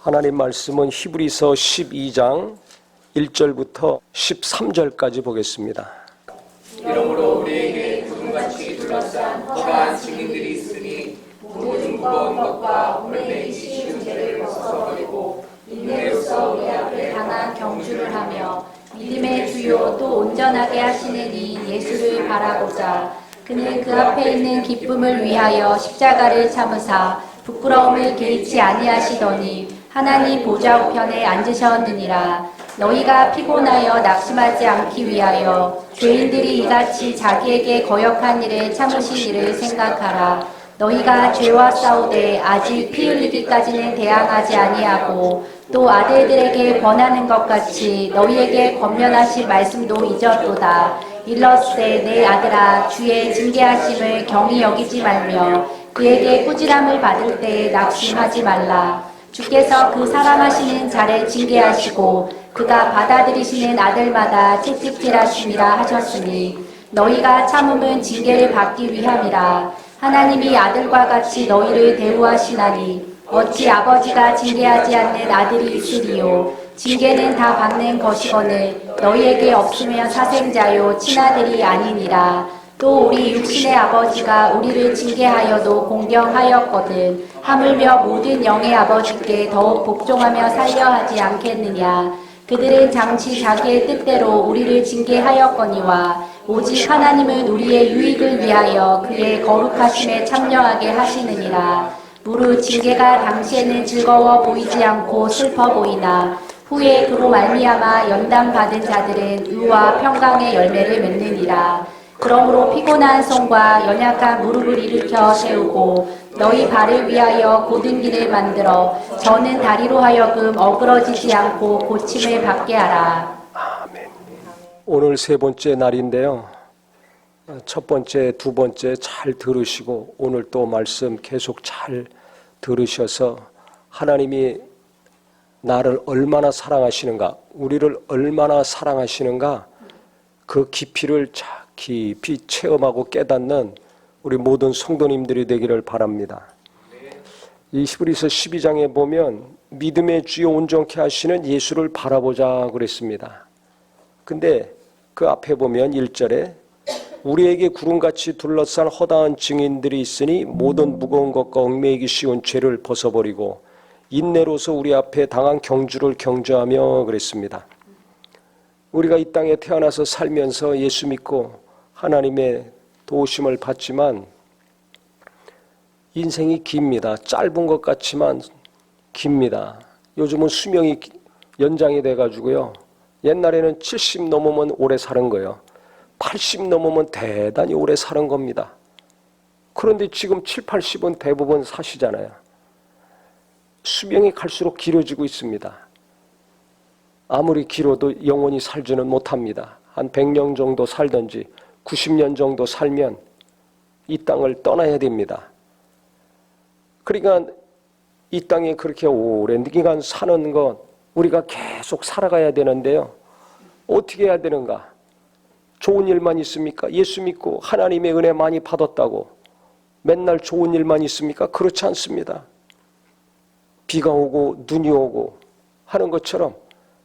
하나님 말씀은 히브리서 12장 1절부터 13절까지 보겠습니다. 이러므로 우리에게 구름같이 둘러싼 허다한 증인들이 있으니 모든 무거운 것과 오래 내기 쉬운 죄를 벗어버리고 인내로서 우리 앞에 강한 경주를 하며 믿음의 주요 또 온전하게 하시는 이 예수를 바라보자. 그는 그 앞에 있는 기쁨을 위하여 십자가를 참으사 부끄러움을 개의치 아니하시더니 하나님 보좌 우편에 앉으셨느니라. 너희가 피곤하여 낙심하지 않기 위하여 죄인들이 이같이 자기에게 거역한 일에 참으신 일을 생각하라. 너희가 죄와 싸우되 아직 피 흘리기까지는 대항하지 아니하고 또 아들들에게 권하는 것 같이 너희에게 권면하신 말씀도 잊었도다. 일러스되 내 아들아 주의 징계하심을 경히 여기지 말며 그에게 꾸지람을 받을 때에 낙심하지 말라. 주께서 그 사랑하시는 자를 징계하시고 그가 받아들이시는 아들마다 채찍질하심이라 하셨으니 너희가 참음은 징계를 받기 위함이라. 하나님이 아들과 같이 너희를 대우하시나니 어찌 아버지가 징계하지 않는 아들이 있으리요. 징계는 다 받는 것이거늘 너희에게 없으면 사생자요 친아들이 아니니라. 또 우리 육신의 아버지가 우리를 징계하여도 공경하였거든 하물며 모든 영의 아버지께 더욱 복종하며 살려 하지 않겠느냐. 그들은 장치 자기의 뜻대로 우리를 징계하였거니와 오직 하나님은 우리의 유익을 위하여 그의 거룩하심에 참여하게 하시느니라. 무릇 징계가 당시에는 즐거워 보이지 않고 슬퍼 보이나 후에 그로 말미암아 연단받은 자들은 의와 평강의 열매를 맺느니라. 그러므로 피곤한 손과 연약한 무릎을 일으켜 세우고 너희 발을 위하여 곧은 길을 만들어 저는 다리로 하여금 어그러지지 않고 고침을 받게 하라. 아멘. 오늘 세 번째 날인데요. 첫 번째, 두 번째 잘 들으시고 오늘 또 말씀 계속 잘 들으셔서 하나님이 나를 얼마나 사랑하시는가, 우리를 얼마나 사랑하시는가 그 깊이를 깊이 체험하고 깨닫는 우리 모든 성도님들이 되기를 바랍니다. 이 히브리서 12장에 보면 믿음의 주요 온전케 하시는 예수를 바라보자 그랬습니다. 근데 그 앞에 보면 1절에 우리에게 구름같이 둘러싼 허다한 증인들이 있으니 모든 무거운 것과 얽매이기 쉬운 죄를 벗어버리고 인내로서 우리 앞에 당한 경주를 경주하며 그랬습니다. 우리가 이 땅에 태어나서 살면서 예수 믿고 하나님의 도우심을 받지만 인생이 깁니다. 짧은 것 같지만 깁니다. 요즘은 수명이 연장이 돼가지고요. 옛날에는 70 넘으면 오래 사는 거예요. 80 넘으면 대단히 오래 사는 겁니다. 그런데 지금 7, 80은 대부분 사시잖아요. 수명이 갈수록 길어지고 있습니다. 아무리 길어도 영원히 살지는 못합니다. 한 100년 정도 살든지 90년 정도 살면 이 땅을 떠나야 됩니다. 그러니까 이 땅에 그렇게 오랜 기간 사는 것 우리가 계속 살아가야 되는데요. 어떻게 해야 되는가? 좋은 일만 있습니까? 예수 믿고 하나님의 은혜 많이 받았다고 맨날 좋은 일만 있습니까? 그렇지 않습니다. 비가 오고 눈이 오고 하는 것처럼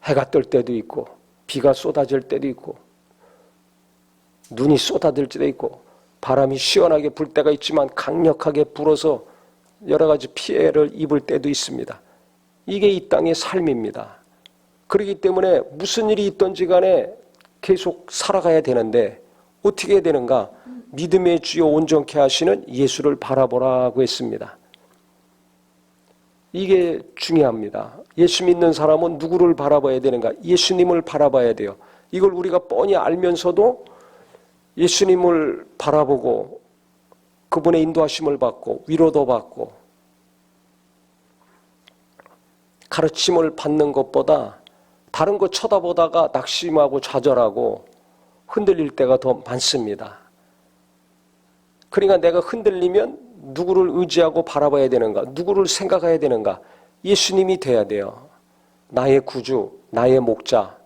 해가 뜰 때도 있고 비가 쏟아질 때도 있고 눈이 쏟아질 때도 있고 바람이 시원하게 불 때가 있지만 강력하게 불어서 여러 가지 피해를 입을 때도 있습니다. 이게 이 땅의 삶입니다. 그렇기 때문에 무슨 일이 있든지 간에 계속 살아가야 되는데 어떻게 해야 되는가? 믿음의 주요 온전케 하시는 예수를 바라보라고 했습니다. 이게 중요합니다. 예수 믿는 사람은 누구를 바라봐야 되는가? 예수님을 바라봐야 돼요. 이걸 우리가 뻔히 알면서도 예수님을 바라보고 그분의 인도하심을 받고 위로도 받고 가르침을 받는 것보다 다른 거 쳐다보다가 낙심하고 좌절하고 흔들릴 때가 더 많습니다. 그러니까 내가 흔들리면 누구를 의지하고 바라봐야 되는가? 누구를 생각해야 되는가? 예수님이 돼야 돼요. 나의 구주, 나의 목자,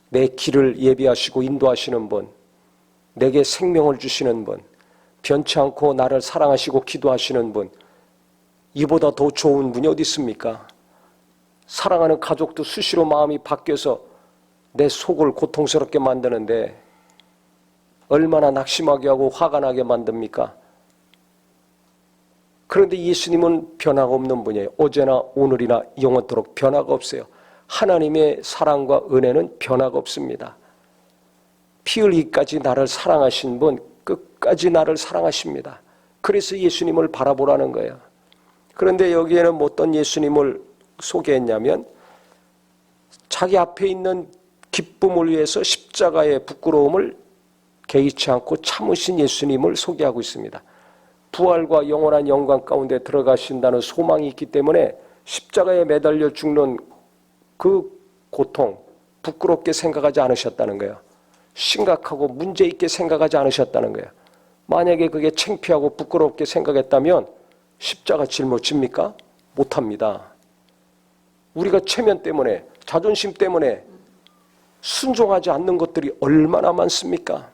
내 길을 예비하시고 인도하시는 분, 내게 생명을 주시는 분, 변치 않고 나를 사랑하시고 기도하시는 분, 이보다 더 좋은 분이 어디 있습니까? 사랑하는 가족도 수시로 마음이 바뀌어서 내 속을 고통스럽게 만드는데 얼마나 낙심하게 하고 화가 나게 만듭니까? 그런데 예수님은 변화가 없는 분이에요. 어제나 오늘이나 영원토록 변화가 없어요. 하나님의 사랑과 은혜는 변화가 없습니다. 피 흘리기까지 나를 사랑하신 분, 끝까지 나를 사랑하십니다. 그래서 예수님을 바라보라는 거예요. 그런데 여기에는 어떤 예수님을 소개했냐면 자기 앞에 있는 기쁨을 위해서 십자가의 부끄러움을 개의치 않고 참으신 예수님을 소개하고 있습니다. 부활과 영원한 영광 가운데 들어가신다는 소망이 있기 때문에 십자가에 매달려 죽는 그 고통, 부끄럽게 생각하지 않으셨다는 거예요. 심각하고 문제있게 생각하지 않으셨다는 거예요. 만약에 그게 창피하고 부끄럽게 생각했다면 십자가 짊어집니까? 못합니다. 우리가 체면 때문에, 자존심 때문에 순종하지 않는 것들이 얼마나 많습니까?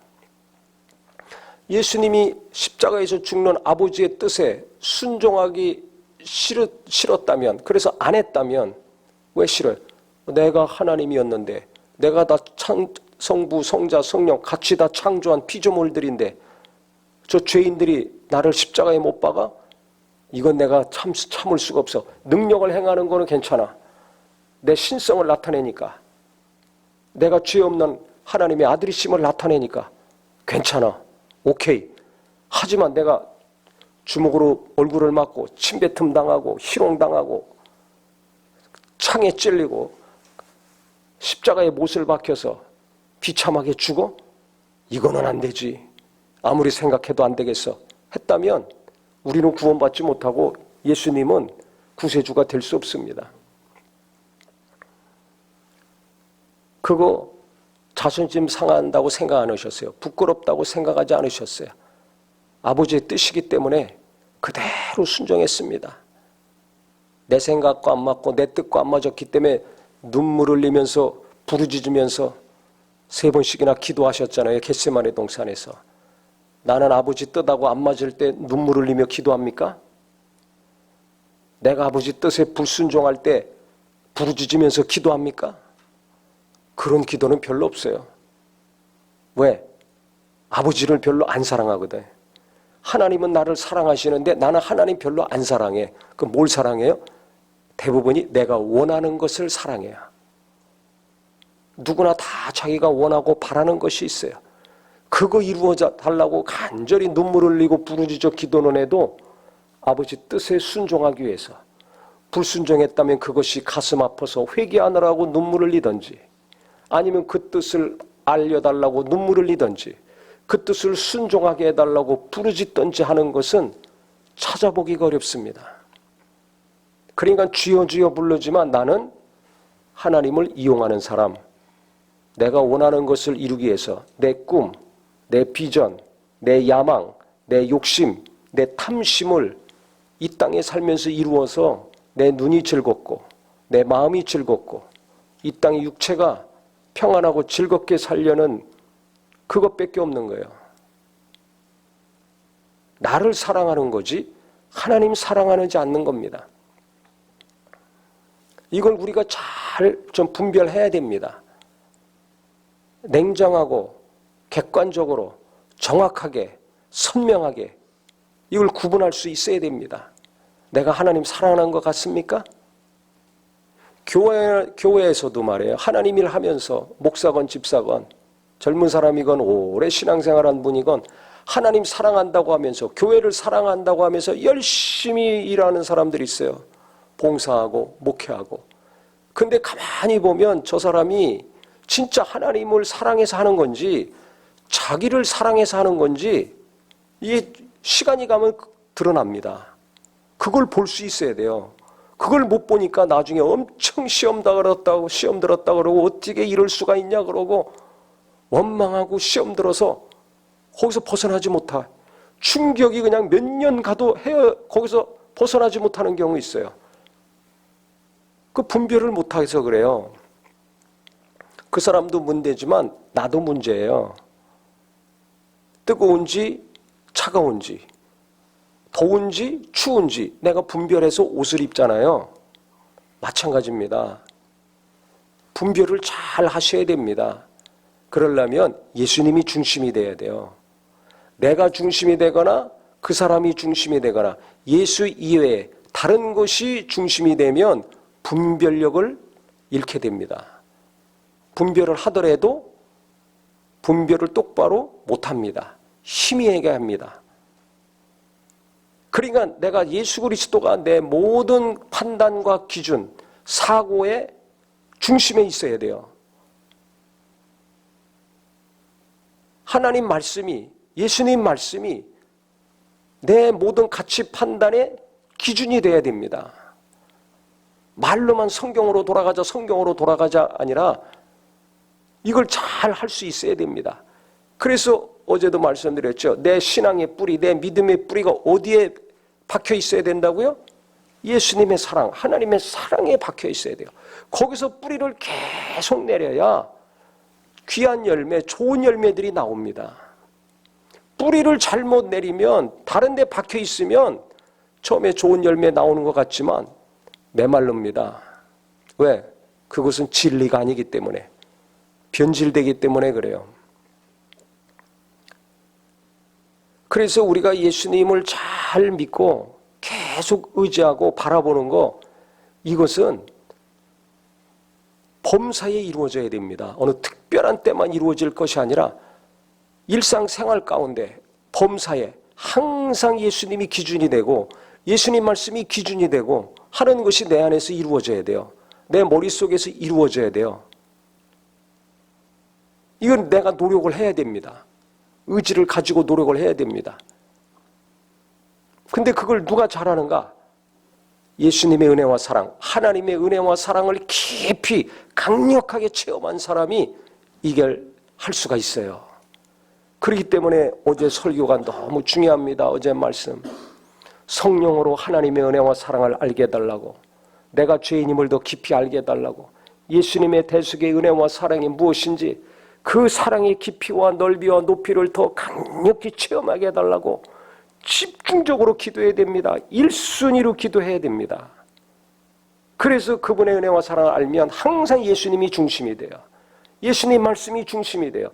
예수님이 십자가에서 죽는 아버지의 뜻에 순종하기 싫었다면, 그래서 안 했다면 왜 싫어요? 내가 하나님이었는데, 내가 다 성부, 성자, 성령 같이 다 창조한 피조물들인데 저 죄인들이 나를 십자가에 못 박아? 이건 내가 참을 수가 없어. 능력을 행하는 거는 괜찮아. 내 신성을 나타내니까. 내가 죄 없는 하나님의 아들이심을 나타내니까 괜찮아. 오케이. 하지만 내가 주먹으로 얼굴을 맞고 침뱉음 당하고 희롱당하고 창에 찔리고 십자가에 못을 박혀서 비참하게 죽어? 이거는 안 되지. 아무리 생각해도 안 되겠어. 했다면 우리는 구원받지 못하고 예수님은 구세주가 될 수 없습니다. 그거 자존심 상한다고 생각 안 하셨어요. 부끄럽다고 생각하지 않으셨어요. 아버지의 뜻이기 때문에 그대로 순종했습니다. 내 생각과 안 맞고 내 뜻과 안 맞았기 때문에 눈물 흘리면서 부르짖으면서 3번씩이나 기도하셨잖아요. 겟세마네 동산에서. 나는 아버지 뜻하고 안 맞을 때 눈물 흘리며 기도합니까? 내가 아버지 뜻에 불순종할 때 부르짖으면서 기도합니까? 그런 기도는 별로 없어요. 왜? 아버지를 별로 안 사랑하거든. 하나님은 나를 사랑하시는데 나는 하나님 별로 안 사랑해. 그럼 뭘 사랑해요? 대부분이 내가 원하는 것을 사랑해요. 누구나 다 자기가 원하고 바라는 것이 있어요. 그거 이루어져 달라고 간절히 눈물 흘리고 부르짖어 기도는 해도 아버지 뜻에 순종하기 위해서, 불순종했다면 그것이 가슴 아파서 회개하느라고 눈물 흘리든지, 아니면 그 뜻을 알려달라고 눈물 흘리든지, 그 뜻을 순종하게 해달라고 부르짖든지 하는 것은 찾아보기가 어렵습니다. 그러니까 주여 주여 부르지만 나는 하나님을 이용하는 사람, 내가 원하는 것을 이루기 위해서 내 꿈, 내 비전, 내 야망, 내 욕심, 내 탐심을 이 땅에 살면서 이루어서 내 눈이 즐겁고 내 마음이 즐겁고 이 땅의 육체가 평안하고 즐겁게 살려는 그것밖에 없는 거예요. 나를 사랑하는 거지 하나님 사랑하는지 않는 겁니다. 이걸 우리가 잘 좀 분별해야 됩니다. 냉정하고 객관적으로 정확하게 선명하게 이걸 구분할 수 있어야 됩니다. 내가 하나님 사랑하는 것 같습니까? 교회에서도 말이에요. 하나님 일 하면서 목사건 집사건 젊은 사람이건 오래 신앙생활한 분이건 하나님 사랑한다고 하면서 교회를 사랑한다고 하면서 열심히 일하는 사람들이 있어요. 봉사하고 목회하고. 근데 가만히 보면 저 사람이 진짜 하나님을 사랑해서 하는 건지 자기를 사랑해서 하는 건지 이게 시간이 가면 드러납니다. 그걸 볼 수 있어야 돼요. 그걸 못 보니까 나중에 엄청 시험 들었다고 어떻게 이럴 수가 있냐 그러고 원망하고 시험 들어서 거기서 벗어나지 못해. 충격이 그냥 몇 년 가도 거기서 벗어나지 못하는 경우 있어요. 그 분별을 못해서 그래요. 그 사람도 문제지만 나도 문제예요. 뜨거운지 차가운지 더운지 추운지 내가 분별해서 옷을 입잖아요. 마찬가지입니다. 분별을 잘 하셔야 됩니다. 그러려면 예수님이 중심이 돼야 돼요. 내가 중심이 되거나 그 사람이 중심이 되거나 예수 이외에 다른 것이 중심이 되면 분별력을 잃게 됩니다. 분별을 하더라도 분별을 똑바로 못합니다. 희미하게 합니다. 그러니까 내가 예수 그리스도가 내 모든 판단과 기준, 사고의 중심에 있어야 돼요. 하나님 말씀이, 예수님 말씀이 내 모든 가치 판단의 기준이 돼야 됩니다. 말로만 성경으로 돌아가자 아니라 이걸 잘 할 수 있어야 됩니다. 그래서 어제도 말씀드렸죠. 내 신앙의 뿌리, 내 믿음의 뿌리가 어디에 박혀 있어야 된다고요? 예수님의 사랑, 하나님의 사랑에 박혀 있어야 돼요. 거기서 뿌리를 계속 내려야 귀한 열매, 좋은 열매들이 나옵니다. 뿌리를 잘못 내리면 다른 데 박혀 있으면 처음에 좋은 열매 나오는 것 같지만 메말릅니다. 왜? 그것은 진리가 아니기 때문에, 변질되기 때문에 그래요. 그래서 우리가 예수님을 잘 믿고 계속 의지하고 바라보는 거, 이것은 범사에 이루어져야 됩니다. 어느 특별한 때만 이루어질 것이 아니라 일상생활 가운데 범사에 항상 예수님이 기준이 되고 예수님 말씀이 기준이 되고 하는 것이 내 안에서 이루어져야 돼요. 내 머릿속에서 이루어져야 돼요. 이건 내가 노력을 해야 됩니다. 의지를 가지고 노력을 해야 됩니다. 근데 그걸 누가 잘하는가? 예수님의 은혜와 사랑, 하나님의 은혜와 사랑을 깊이 강력하게 체험한 사람이 이걸 할 수가 있어요. 그렇기 때문에 어제 설교가 너무 중요합니다. 어제 말씀. 성령으로 하나님의 은혜와 사랑을 알게 해달라고, 내가 죄인임을 더 깊이 알게 해달라고, 예수님의 대속의 은혜와 사랑이 무엇인지 그 사랑의 깊이와 넓이와 높이를 더 강력히 체험하게 해달라고 집중적으로 기도해야 됩니다. 1순위로 기도해야 됩니다. 그래서 그분의 은혜와 사랑을 알면 항상 예수님이 중심이 돼요. 예수님 말씀이 중심이 돼요.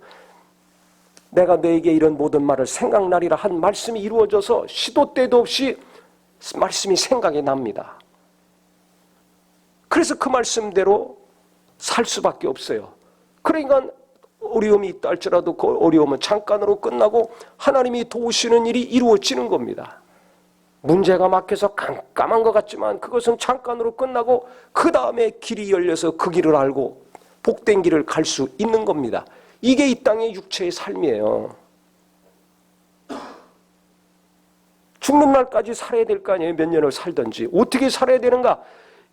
내가 너에게 이런 모든 말을 생각나리라 한 말씀이 이루어져서 시도 때도 없이 말씀이 생각이 납니다. 그래서 그 말씀대로 살 수밖에 없어요. 그러니까 어려움이 있다 할지라도 그 어려움은 잠깐으로 끝나고 하나님이 도우시는 일이 이루어지는 겁니다. 문제가 막혀서 깜깜한 것 같지만 그것은 잠깐으로 끝나고 그 다음에 길이 열려서 그 길을 알고 복된 길을 갈 수 있는 겁니다. 이게 이 땅의 육체의 삶이에요. 죽는 날까지 살아야 될 거 아니에요. 몇 년을 살든지. 어떻게 살아야 되는가?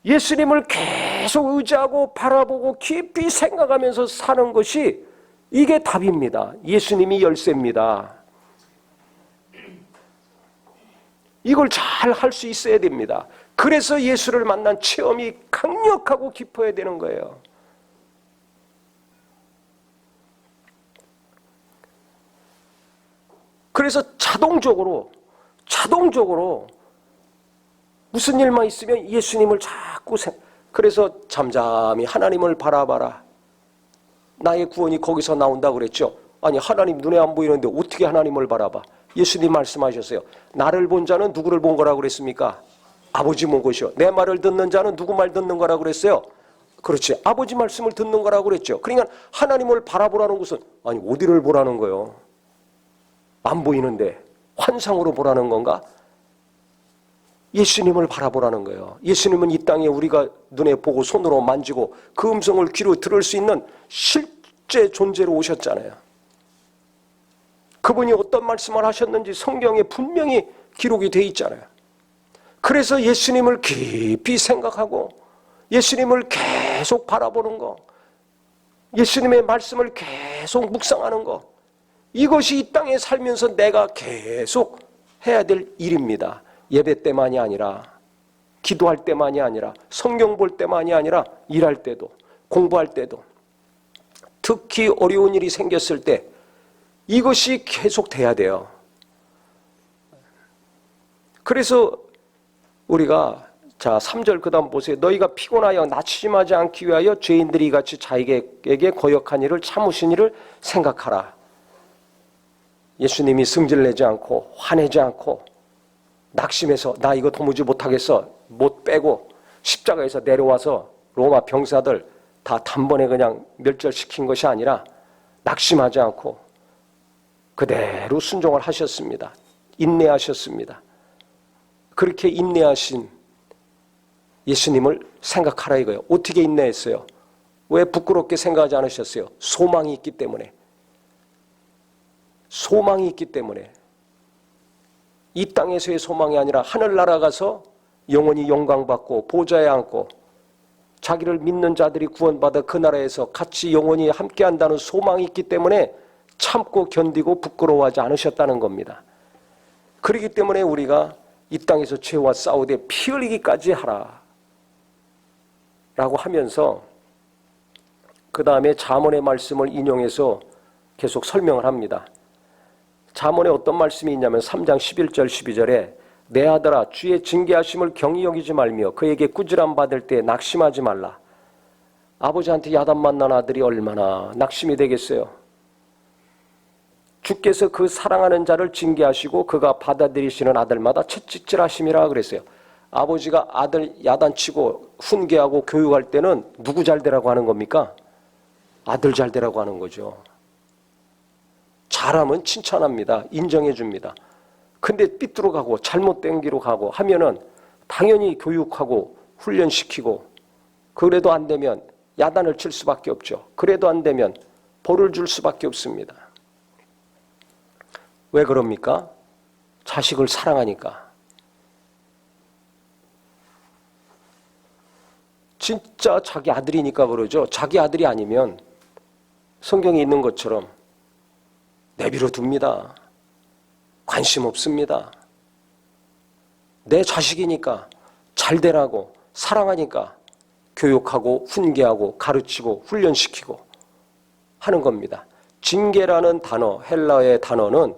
예수님을 계속 의지하고 바라보고 깊이 생각하면서 사는 것이 이게 답입니다. 예수님이 열쇠입니다. 이걸 잘 할 수 있어야 됩니다. 그래서 예수를 만난 체험이 강력하고 깊어야 되는 거예요. 그래서 자동적으로 무슨 일만 있으면 예수님을 자꾸 그래서 잠잠히 하나님을 바라봐라. 나의 구원이 거기서 나온다고 그랬죠. 아니 하나님 눈에 안 보이는데 어떻게 하나님을 바라봐? 예수님 말씀하셨어요. 나를 본 자는 누구를 본 거라고 그랬습니까? 아버지 본 것이요. 내 말을 듣는 자는 누구 말 듣는 거라고 그랬어요? 그렇지. 아버지 말씀을 듣는 거라고 그랬죠. 그러니까 하나님을 바라보라는 것은 아니 어디를 보라는 거예요? 안 보이는데 환상으로 보라는 건가? 예수님을 바라보라는 거예요. 예수님은 이 땅에 우리가 눈에 보고 손으로 만지고 그 음성을 귀로 들을 수 있는 실제 존재로 오셨잖아요. 그분이 어떤 말씀을 하셨는지 성경에 분명히 기록이 돼 있잖아요. 그래서 예수님을 깊이 생각하고 예수님을 계속 바라보는 거, 예수님의 말씀을 계속 묵상하는 거, 이것이 이 땅에 살면서 내가 계속 해야 될 일입니다. 예배 때만이 아니라, 기도할 때만이 아니라, 성경 볼 때만이 아니라 일할 때도, 공부할 때도, 특히 어려운 일이 생겼을 때 이것이 계속 돼야 돼요. 그래서 우리가 자, 3절 그 다음 보세요. 너희가 피곤하여 낙심하지 않기 위하여 죄인들이 같이 자기에게 거역한 일을 참으신 일을 생각하라. 예수님이 승질내지 않고 화내지 않고 낙심해서 나 이거 도무지 못하겠어 못 빼고 십자가에서 내려와서 로마 병사들 다 단번에 그냥 멸절시킨 것이 아니라 낙심하지 않고 그대로 순종을 하셨습니다. 인내하셨습니다. 그렇게 인내하신 예수님을 생각하라 이거예요. 어떻게 인내했어요? 왜 부끄럽게 생각하지 않으셨어요? 소망이 있기 때문에. 소망이 있기 때문에. 이 땅에서의 소망이 아니라 하늘나라 가서 영원히 영광받고 보좌에 앉고 자기를 믿는 자들이 구원받아 그 나라에서 같이 영원히 함께한다는 소망이 있기 때문에 참고 견디고 부끄러워하지 않으셨다는 겁니다. 그렇기 때문에 우리가 이 땅에서 죄와 싸우되 피 흘리기까지 하라 라고 하면서 그 다음에 잠언의 말씀을 인용해서 계속 설명을 합니다. 잠언에 어떤 말씀이 있냐면 3장 11절 12절에 내 아들아 주의 징계하심을 경히 여기지 말며 그에게 꾸지람 받을 때 낙심하지 말라. 아버지한테 야단 만난 아들이 얼마나 낙심이 되겠어요. 주께서 그 사랑하는 자를 징계하시고 그가 받아들이시는 아들마다 채찍질하심이라 그랬어요. 아버지가 아들 야단치고 훈계하고 교육할 때는 누구 잘 되라고 하는 겁니까? 아들 잘 되라고 하는 거죠. 잘하면 칭찬합니다. 인정해 줍니다. 근데 삐뚤어가고 잘못된 길로 가고 하면은 당연히 교육하고 훈련시키고 그래도 안 되면 야단을 칠 수밖에 없죠. 그래도 안 되면 벌을 줄 수밖에 없습니다. 왜 그럽니까? 자식을 사랑하니까. 진짜 자기 아들이니까 그러죠. 자기 아들이 아니면 성경에 있는 것처럼 내버려 둡니다. 관심 없습니다. 내 자식이니까 잘 되라고 사랑하니까 교육하고 훈계하고 가르치고 훈련시키고 하는 겁니다. 징계라는 단어, 헬라어의 단어는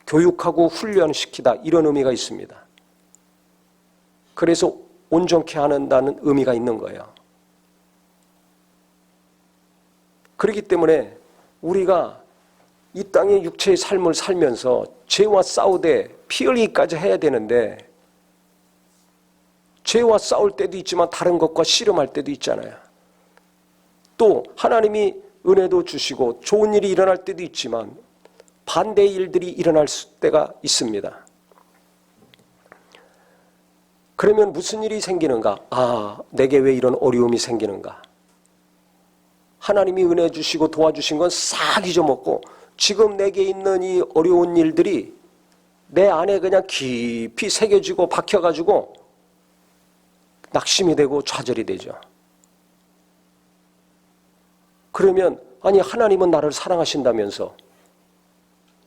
교육하고 훈련시키다 이런 의미가 있습니다. 그래서 온전케 하는다는 의미가 있는 거예요. 그렇기 때문에 우리가 이 땅의 육체의 삶을 살면서 죄와 싸우되 피 흘리기까지 해야 되는데 죄와 싸울 때도 있지만 다른 것과 씨름할 때도 있잖아요. 또 하나님이 은혜도 주시고 좋은 일이 일어날 때도 있지만 반대의 일들이 일어날 때가 있습니다. 그러면 무슨 일이 생기는가? 아, 내게 왜 이런 어려움이 생기는가? 하나님이 은혜 주시고 도와주신 건 싹 잊어먹고 지금 내게 있는 이 어려운 일들이 내 안에 그냥 깊이 새겨지고 박혀가지고 낙심이 되고 좌절이 되죠. 그러면 아니 하나님은 나를 사랑하신다면서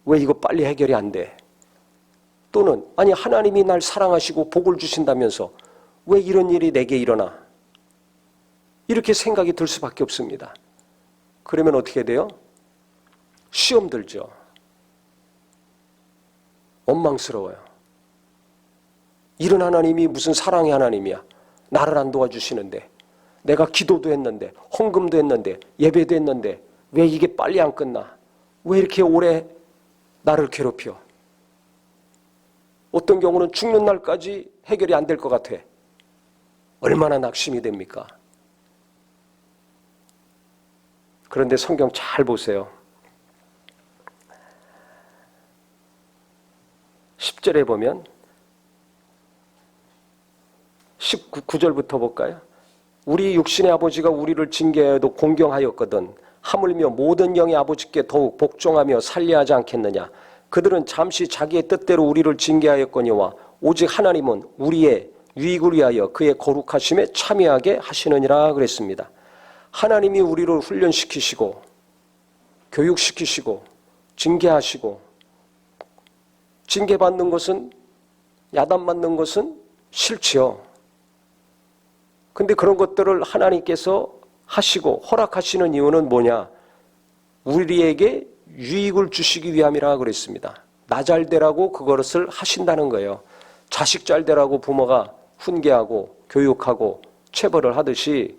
왜 이거 빨리 해결이 안 돼? 또는 아니 하나님이 날 사랑하시고 복을 주신다면서 왜 이런 일이 내게 일어나? 이렇게 생각이 들 수밖에 없습니다. 그러면 어떻게 돼요? 시험 들죠. 원망스러워요. 이런 하나님이 무슨 사랑의 하나님이야. 나를 안 도와주시는데 내가 기도도 했는데 헌금도 했는데 예배도 했는데 왜 이게 빨리 안 끝나? 왜 이렇게 오래 나를 괴롭혀? 어떤 경우는 죽는 날까지 해결이 안 될 것 같아. 얼마나 낙심이 됩니까? 그런데 성경 잘 보세요. 10절에 보면 19절부터 볼까요? 우리 육신의 아버지가 우리를 징계해도 공경하였거든 하물며 모든 영의 아버지께 더욱 복종하며 살려하지 않겠느냐. 그들은 잠시 자기의 뜻대로 우리를 징계하였거니와 오직 하나님은 우리의 유익을 위하여 그의 거룩하심에 참여하게 하시느니라 그랬습니다. 하나님이 우리를 훈련시키시고 교육시키시고 징계하시고 징계받는 것은 야단맞는 것은 싫지요. 근데 그런 것들을 하나님께서 하시고 허락하시는 이유는 뭐냐? 우리에게 유익을 주시기 위함이라 그랬습니다. 나 잘 되라고 그것을 하신다는 거예요. 자식 잘 되라고 부모가 훈계하고 교육하고 체벌을 하듯이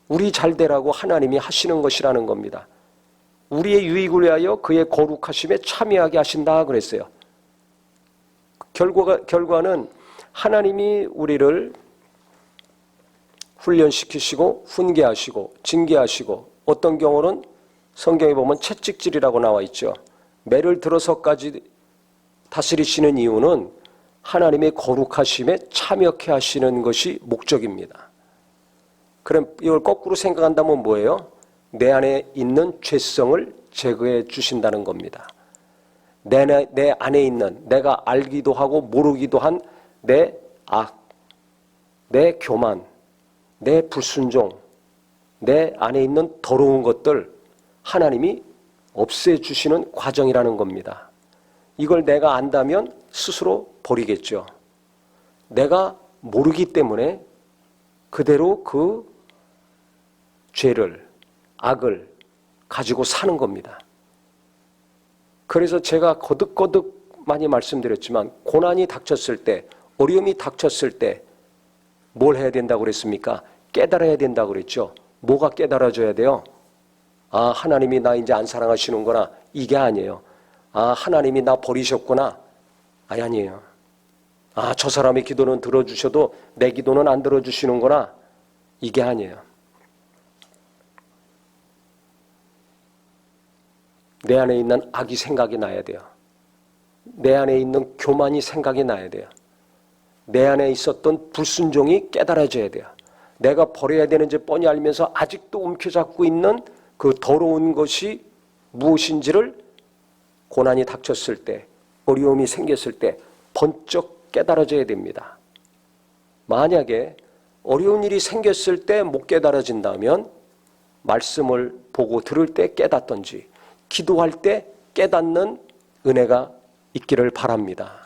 우리 잘 되라고 하나님이 하시는 것이라는 겁니다. 우리의 유익을 위하여 그의 거룩하심에 참여하게 하신다 그랬어요. 결과는 하나님이 우리를 훈련시키시고 훈계하시고 징계하시고 어떤 경우는 성경에 보면 채찍질이라고 나와 있죠. 매를 들어서까지 다스리시는 이유는 하나님의 거룩하심에 참여케 하시는 것이 목적입니다. 그럼 이걸 거꾸로 생각한다면 뭐예요? 내 안에 있는 죄성을 제거해 주신다는 겁니다. 내 안에 있는 내가 알기도 하고 모르기도 한 내 악, 내 교만, 내 불순종, 내 안에 있는 더러운 것들 하나님이 없애주시는 과정이라는 겁니다. 이걸 내가 안다면 스스로 버리겠죠. 내가 모르기 때문에 그대로 그 죄를, 악을 가지고 사는 겁니다. 그래서 제가 거듭거듭 많이 말씀드렸지만 고난이 닥쳤을 때, 어려움이 닥쳤을 때 뭘 해야 된다고 그랬습니까? 깨달아야 된다고 그랬죠. 뭐가 깨달아져야 돼요? 아, 하나님이 나 이제 안 사랑하시는구나. 이게 아니에요. 아, 하나님이 나 버리셨구나. 아니에요. 아, 저 사람의 기도는 들어주셔도 내 기도는 안 들어주시는구나. 이게 아니에요. 내 안에 있는 악이 생각이 나야 돼요. 내 안에 있는 교만이 생각이 나야 돼요. 내 안에 있었던 불순종이 깨달아져야 돼요. 내가 버려야 되는지 뻔히 알면서 아직도 움켜잡고 있는 그 더러운 것이 무엇인지를 고난이 닥쳤을 때, 어려움이 생겼을 때 번쩍 깨달아져야 됩니다. 만약에 어려운 일이 생겼을 때 못 깨달아진다면 말씀을 보고 들을 때 깨닫던지 기도할 때 깨닫는 은혜가 있기를 바랍니다.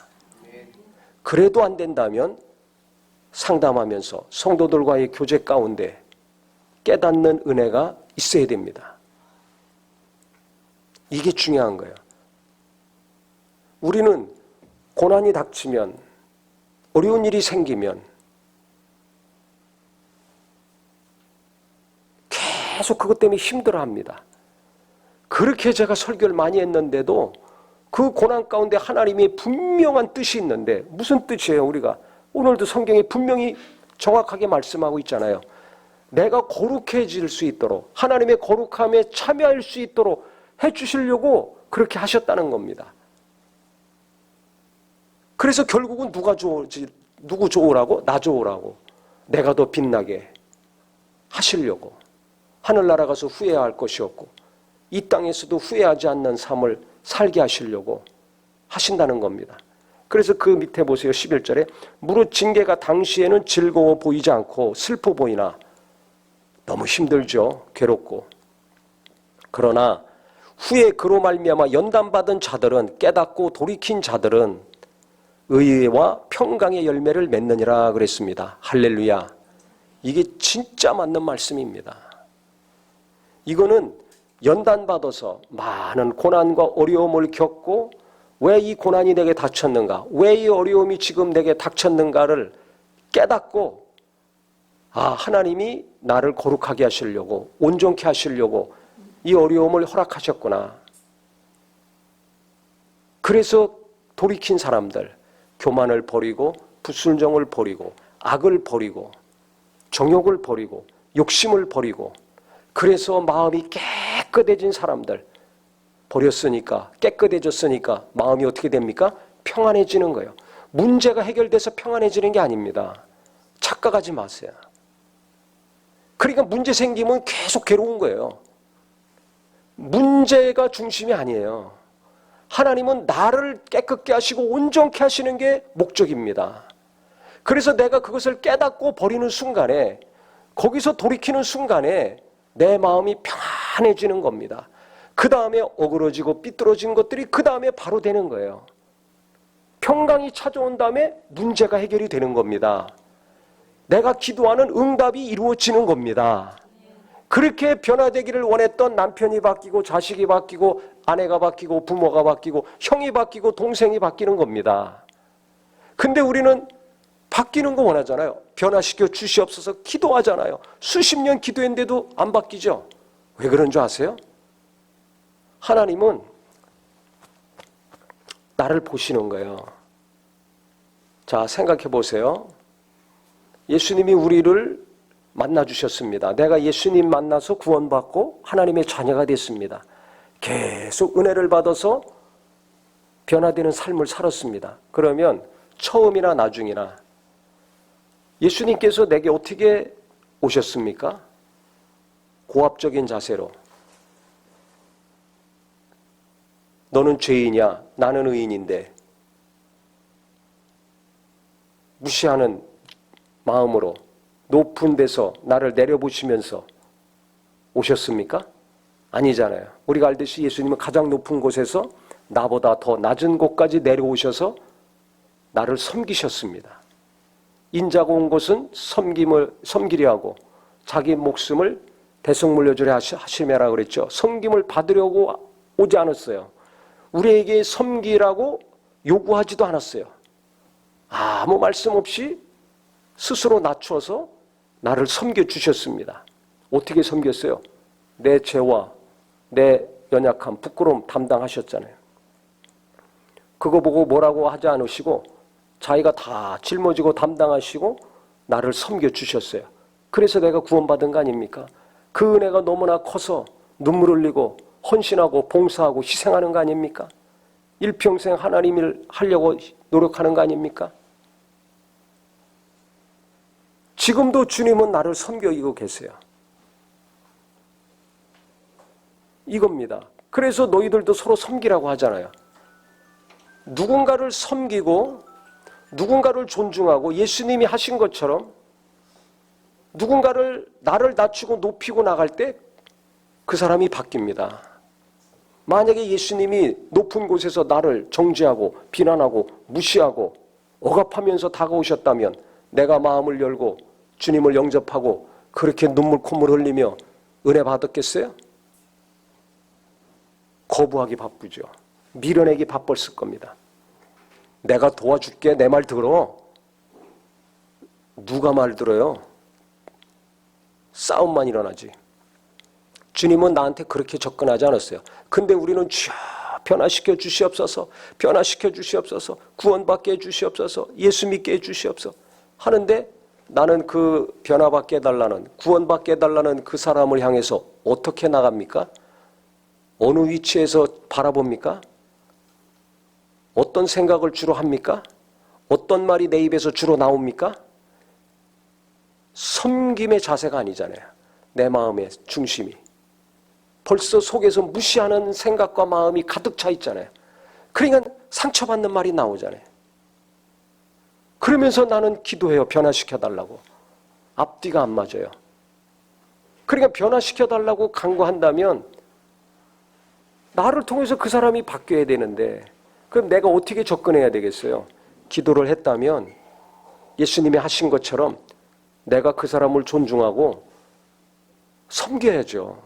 그래도 안 된다면 상담하면서 성도들과의 교제 가운데 깨닫는 은혜가 있어야 됩니다. 이게 중요한 거예요. 우리는 고난이 닥치면, 어려운 일이 생기면 계속 그것 때문에 힘들어합니다. 그렇게 제가 설교를 많이 했는데도 그 고난 가운데 하나님의 분명한 뜻이 있는데, 무슨 뜻이에요? 우리가 오늘도 성경에 분명히 정확하게 말씀하고 있잖아요. 내가 거룩해질 수 있도록, 하나님의 거룩함에 참여할 수 있도록 해주시려고 그렇게 하셨다는 겁니다. 그래서 결국은 누구 좋으라고? 나 좋으라고. 내가 더 빛나게 하시려고. 하늘나라 가서 후회할 것이 없고 이 땅에서도 후회하지 않는 삶을 살게 하시려고 하신다는 겁니다. 그래서 그 밑에 보세요. 11절에 무릇 징계가 당시에는 즐거워 보이지 않고 슬퍼 보이나 너무 힘들죠. 괴롭고. 그러나 후에 그로 말미암아 연단받은 자들은, 깨닫고 돌이킨 자들은 의와 평강의 열매를 맺느니라 그랬습니다. 할렐루야. 이게 진짜 맞는 말씀입니다. 이거는 연단받아서 많은 고난과 어려움을 겪고 왜 이 고난이 내게 닥쳤는가, 왜 이 어려움이 지금 내게 닥쳤는가를 깨닫고, 아, 하나님이 나를 거룩하게 하시려고, 온전케 하시려고 이 어려움을 허락하셨구나. 그래서 돌이킨 사람들, 교만을 버리고 불순종을 버리고 악을 버리고 정욕을 버리고 욕심을 버리고, 그래서 마음이 깨끗해진 사람들 버렸으니까, 깨끗해졌으니까 마음이 어떻게 됩니까? 평안해지는 거예요. 문제가 해결돼서 평안해지는 게 아닙니다. 착각하지 마세요. 그러니까 문제 생기면 계속 괴로운 거예요. 문제가 중심이 아니에요. 하나님은 나를 깨끗게 하시고 온전케 하시는 게 목적입니다. 그래서 내가 그것을 깨닫고 버리는 순간에, 거기서 돌이키는 순간에 내 마음이 평안해지는 겁니다. 그 다음에 어그러지고 삐뚤어진 것들이 그 다음에 바로 되는 거예요. 평강이 찾아온 다음에 문제가 해결이 되는 겁니다. 내가 기도하는 응답이 이루어지는 겁니다. 그렇게 변화되기를 원했던 남편이 바뀌고 자식이 바뀌고 아내가 바뀌고 부모가 바뀌고 형이 바뀌고 동생이 바뀌는 겁니다. 근데 우리는 바뀌는 거 원하잖아요. 변화시켜 주시옵소서 기도하잖아요. 수십 년 기도했는데도 안 바뀌죠. 왜 그런 줄 아세요? 하나님은 나를 보시는 거예요. 자, 생각해 보세요. 예수님이 우리를 만나주셨습니다. 내가 예수님 만나서 구원받고 하나님의 자녀가 됐습니다. 계속 은혜를 받아서 변화되는 삶을 살았습니다. 그러면 처음이나 나중이나 예수님께서 내게 어떻게 오셨습니까? 고압적인 자세로. 너는 죄인이야, 나는 의인인데. 무시하는 마음으로 높은 데서 나를 내려보시면서 오셨습니까? 아니잖아요. 우리가 알듯이 예수님은 가장 높은 곳에서 나보다 더 낮은 곳까지 내려오셔서 나를 섬기셨습니다. 인자가 온 곳은 섬기려 하고 자기 목숨을 대속 물려주려 하심이라 그랬죠. 섬김을 받으려고 오지 않았어요. 우리에게 섬기라고 요구하지도 않았어요. 아무 말씀 없이 스스로 낮춰서 나를 섬겨주셨습니다. 어떻게 섬겼어요? 내 죄와 내 연약함, 부끄러움 담당하셨잖아요. 그거 보고 뭐라고 하지 않으시고 자기가 다 짊어지고 담당하시고 나를 섬겨주셨어요. 그래서 내가 구원받은 거 아닙니까? 그 은혜가 너무나 커서 눈물 흘리고 헌신하고 봉사하고 희생하는 거 아닙니까? 일평생 하나님을 하려고 노력하는 거 아닙니까? 지금도 주님은 나를 섬기고 계세요. 이겁니다. 그래서 너희들도 서로 섬기라고 하잖아요. 누군가를 섬기고 누군가를 존중하고 예수님이 하신 것처럼 나를 낮추고 높이고 나갈 때 그 사람이 바뀝니다. 만약에 예수님이 높은 곳에서 나를 정죄하고 비난하고 무시하고 억압하면서 다가오셨다면 내가 마음을 열고 주님을 영접하고 그렇게 눈물 콧물 흘리며 은혜 받았겠어요? 거부하기 바쁘죠. 밀어내기 바빴을 겁니다. 내가 도와줄게, 내 말 들어. 누가 말 들어요? 싸움만 일어나지. 주님은 나한테 그렇게 접근하지 않았어요. 근데 우리는 주여 변화시켜 주시옵소서, 변화시켜 주시옵소서, 구원받게 해주시옵소서, 예수 믿게 해주시옵소서 하는데 나는 그 변화받게 해달라는, 구원받게 해달라는 그 사람을 향해서 어떻게 나갑니까? 어느 위치에서 바라봅니까? 어떤 생각을 주로 합니까? 어떤 말이 내 입에서 주로 나옵니까? 섬김의 자세가 아니잖아요. 내 마음의 중심이. 벌써 속에서 무시하는 생각과 마음이 가득 차 있잖아요. 그러니까 상처받는 말이 나오잖아요. 그러면서 나는 기도해요. 변화시켜달라고. 앞뒤가 안 맞아요. 그러니까 변화시켜달라고 간구한다면 나를 통해서 그 사람이 바뀌어야 되는데 그럼 내가 어떻게 접근해야 되겠어요? 기도를 했다면 예수님이 하신 것처럼 내가 그 사람을 존중하고 섬겨야죠.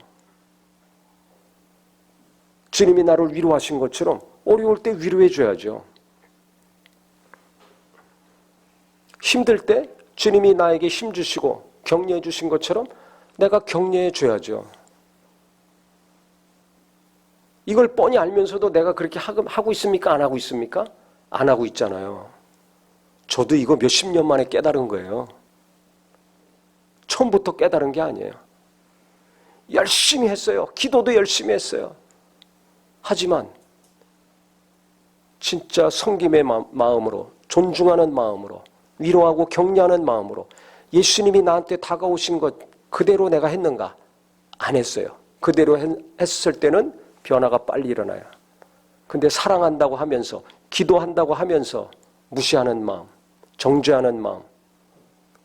주님이 나를 위로하신 것처럼 어려울 때 위로해 줘야죠. 힘들 때 주님이 나에게 힘 주시고 격려해 주신 것처럼 내가 격려해 줘야죠. 이걸 뻔히 알면서도 내가 그렇게 하고 있습니까? 안 하고 있습니까? 안 하고 있잖아요. 저도 이거 몇십 년 만에 깨달은 거예요. 처음부터 깨달은 게 아니에요. 열심히 했어요. 기도도 열심히 했어요. 하지만 진짜 섬김의 마음으로, 존중하는 마음으로, 위로하고 격려하는 마음으로 예수님이 나한테 다가오신 것 그대로 내가 했는가? 안 했어요. 그대로 했을 때는 변화가 빨리 일어나요. 근데 사랑한다고 하면서, 기도한다고 하면서 무시하는 마음, 정죄하는 마음,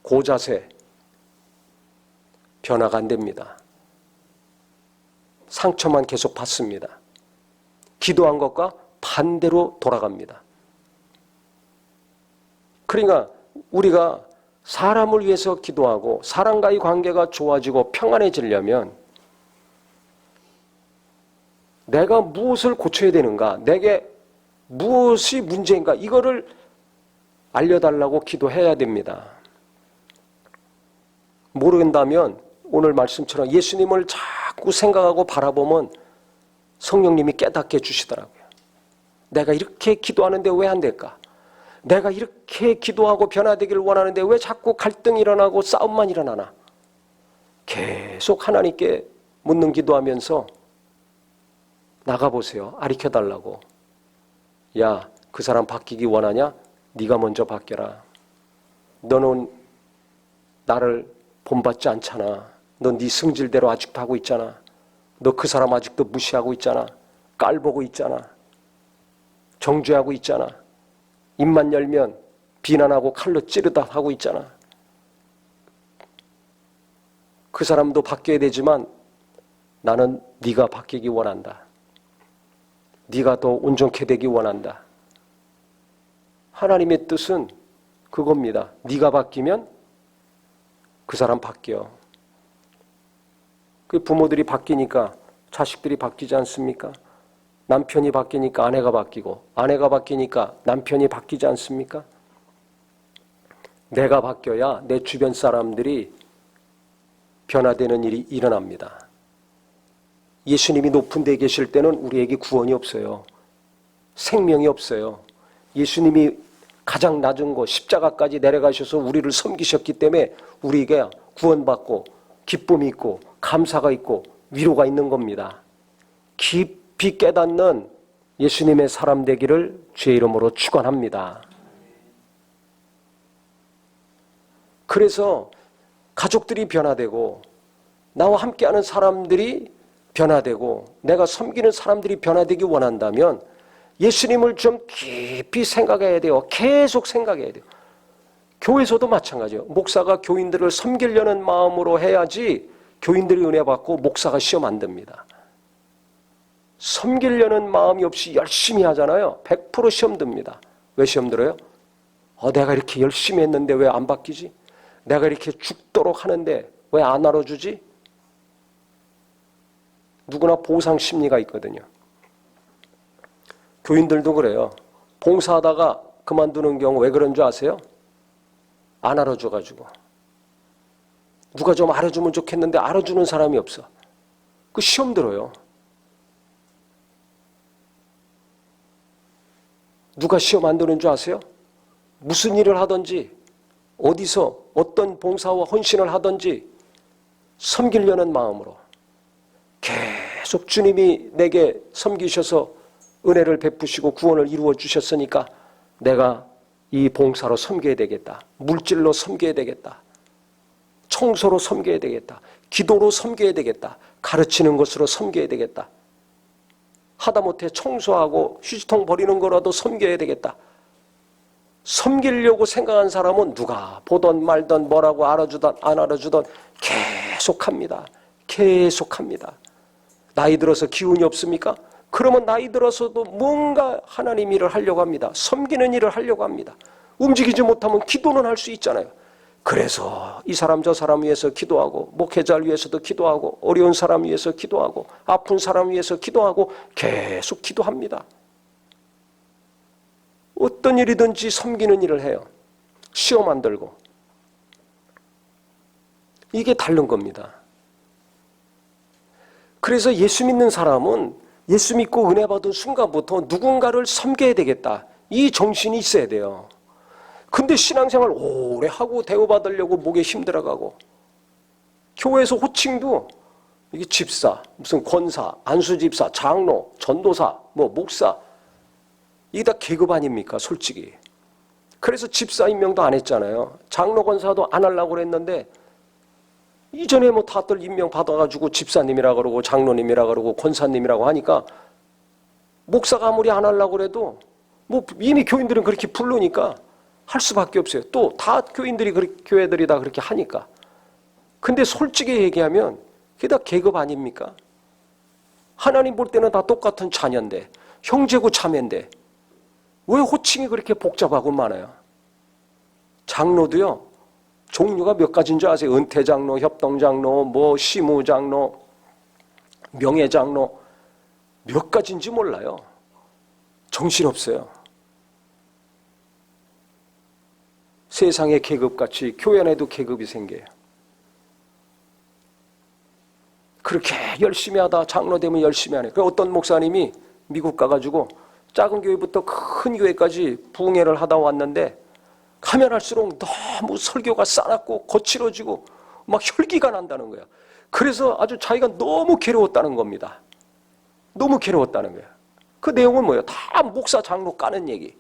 고자세, 변화가 안 됩니다. 상처만 계속 받습니다. 기도한 것과 반대로 돌아갑니다. 그러니까 우리가 사람을 위해서 기도하고 사람과의 관계가 좋아지고 평안해지려면 내가 무엇을 고쳐야 되는가, 내게 무엇이 문제인가, 이거를 알려달라고 기도해야 됩니다. 모른다면 오늘 말씀처럼 예수님을 자꾸 생각하고 바라보면 성령님이 깨닫게 해주시더라고요. 내가 이렇게 기도하는데 왜 안 될까? 내가 이렇게 기도하고 변화되기를 원하는데 왜 자꾸 갈등이 일어나고 싸움만 일어나나? 계속 하나님께 묻는 기도하면서 나가보세요. 가르쳐달라고. 야, 그 사람 바뀌기 원하냐? 네가 먼저 바뀌어라. 너는 나를 본받지 않잖아. 너 네 승질대로 아직도 하고 있잖아. 너 그 사람 아직도 무시하고 있잖아. 깔보고 있잖아. 정죄하고 있잖아. 입만 열면 비난하고 칼로 찌르다 하고 있잖아. 그 사람도 바뀌어야 되지만 나는 네가 바뀌기 원한다. 네가 더 온전케 되기 원한다. 하나님의 뜻은 그겁니다. 네가 바뀌면 그 사람 바뀌어. 그 부모들이 바뀌니까 자식들이 바뀌지 않습니까? 남편이 바뀌니까 아내가 바뀌고 아내가 바뀌니까 남편이 바뀌지 않습니까? 내가 바뀌어야 내 주변 사람들이 변화되는 일이 일어납니다. 예수님이 높은 데 계실 때는 우리에게 구원이 없어요. 생명이 없어요. 예수님이 가장 낮은 곳 십자가까지 내려가셔서 우리를 섬기셨기 때문에 우리에게 구원받고 기쁨이 있고 감사가 있고 위로가 있는 겁니다. 깊이 깨닫는 예수님의 사람 되기를 주의 이름으로 축원합니다. 그래서 가족들이 변화되고 나와 함께하는 사람들이 변화되고 내가 섬기는 사람들이 변화되기 원한다면 예수님을 좀 깊이 생각해야 돼요. 계속 생각해야 돼요. 교회에서도 마찬가지예요. 목사가 교인들을 섬기려는 마음으로 해야지 교인들이 은혜 받고 목사가 시험 안 듭니다. 섬기려는 마음이 없이 열심히 하잖아요. 100% 시험 듭니다. 왜 시험 들어요? 내가 이렇게 열심히 했는데 왜 안 바뀌지? 내가 이렇게 죽도록 하는데 왜 안 알아주지? 누구나 보상 심리가 있거든요. 교인들도 그래요. 봉사하다가 그만두는 경우 왜 그런 줄 아세요? 안 알아줘가지고. 누가 좀 알아주면 좋겠는데 알아주는 사람이 없어. 그 시험 들어요. 누가 시험 안 드는 줄 아세요? 무슨 일을 하든지 어디서 어떤 봉사와 헌신을 하든지 섬기려는 마음으로 계속 주님이 내게 섬기셔서 은혜를 베푸시고 구원을 이루어 주셨으니까 내가 이 봉사로 섬겨야 되겠다. 물질로 섬겨야 되겠다. 청소로 섬겨야 되겠다. 기도로 섬겨야 되겠다. 가르치는 것으로 섬겨야 되겠다. 하다못해 청소하고 휴지통 버리는 거라도 섬겨야 되겠다. 섬기려고 생각한 사람은 누가 보던 말던 뭐라고 알아주던 안 알아주던 계속합니다. 계속합니다. 나이 들어서 기운이 없습니까? 그러면 나이 들어서도 뭔가 하나님 일을 하려고 합니다. 섬기는 일을 하려고 합니다. 움직이지 못하면 기도는 할 수 있잖아요. 그래서 이 사람 저 사람 위해서 기도하고 목회자를 위해서도 기도하고 어려운 사람 위해서 기도하고 아픈 사람 위해서 기도하고 계속 기도합니다. 어떤 일이든지 섬기는 일을 해요. 시험 안 들고. 이게 다른 겁니다. 그래서 예수 믿는 사람은 예수 믿고 은혜 받은 순간부터 누군가를 섬겨야 되겠다. 이 정신이 있어야 돼요. 근데 신앙생활 오래 하고 대우받으려고 목에 힘들어가고 교회에서 호칭도 이게 집사, 무슨 권사, 안수집사, 장로, 전도사, 목사 이게 다 계급 아닙니까? 솔직히. 그래서 집사 임명도 안 했잖아요. 장로 권사도 안 하려고 그랬는데 이전에 다들 임명 받아가지고 집사님이라 그러고 장로님이라 그러고 권사님이라고 하니까 목사가 아무리 안 하려고 그래도 이미 교인들은 그렇게 부르니까 할 수밖에 없어요. 또 다 교인들이 교회들이 다 그렇게 하니까. 근데 솔직히 얘기하면 그게 다 계급 아닙니까? 하나님 볼 때는 다 똑같은 자녀인데 형제고 자매인데 왜 호칭이 그렇게 복잡하고 많아요? 장로도요. 종류가 몇 가지인 줄 아세요? 은퇴장로, 협동장로, 시무장로, 명예장로 몇 가지인지 몰라요. 정신없어요. 세상의 계급같이 교회 안에도 계급이 생겨요. 그렇게 열심히 하다 장로 되면 열심히 하네. 그 어떤 목사님이 미국 가가지고 작은 교회부터 큰 교회까지 부흥회를 하다 왔는데 가면 할수록 너무 설교가 싸납고 거칠어지고 막 혈기가 난다는 거야. 그래서 아주 자기가 너무 괴로웠다는 겁니다. 너무 괴로웠다는 거야. 그 내용은 뭐예요? 다 목사 장로 까는 얘기.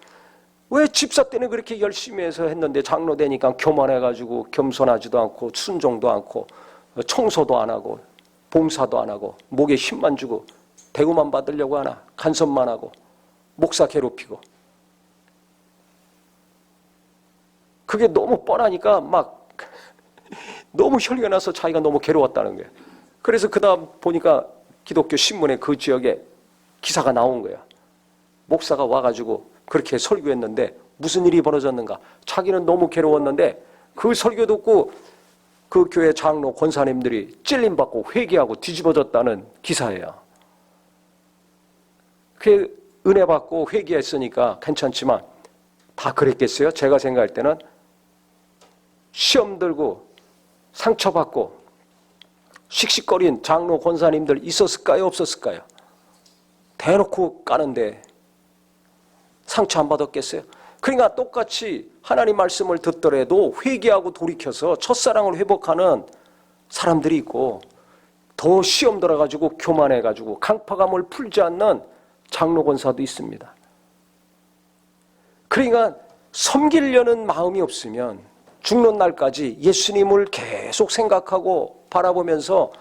왜 집사 때는 그렇게 열심히 해서 했는데 장로 되니까 교만해가지고 겸손하지도 않고 순종도 않고 청소도 안 하고 봉사도 안 하고 목에 힘만 주고 대우만 받으려고 하나 간섭만 하고 목사 괴롭히고. 그게 너무 뻔하니까 막 너무 혈기가 나서 자기가 너무 괴로웠다는 거예요. 그래서 그 다음 보니까 기독교 신문에 그 지역에 기사가 나온 거야. 목사가 와가지고 그렇게 설교했는데 무슨 일이 벌어졌는가. 자기는 너무 괴로웠는데 그 설교 듣고 그 교회 장로 권사님들이 찔림받고 회개하고 뒤집어졌다는 기사예요. 그 은혜 받고 회개했으니까 괜찮지만 다 그랬겠어요? 제가 생각할 때는 시험 들고 상처받고 씩씩거린 장로 권사님들 있었을까요? 없었을까요? 대놓고 까는데 상처 안 받았겠어요? 그러니까 똑같이 하나님 말씀을 듣더라도 회개하고 돌이켜서 첫사랑을 회복하는 사람들이 있고 더 시험 들어가지고 교만해가지고 강파감을 풀지 않는 장로 권사도 있습니다. 그러니까 섬기려는 마음이 없으면 죽는 날까지 예수님을 계속 생각하고 바라보면서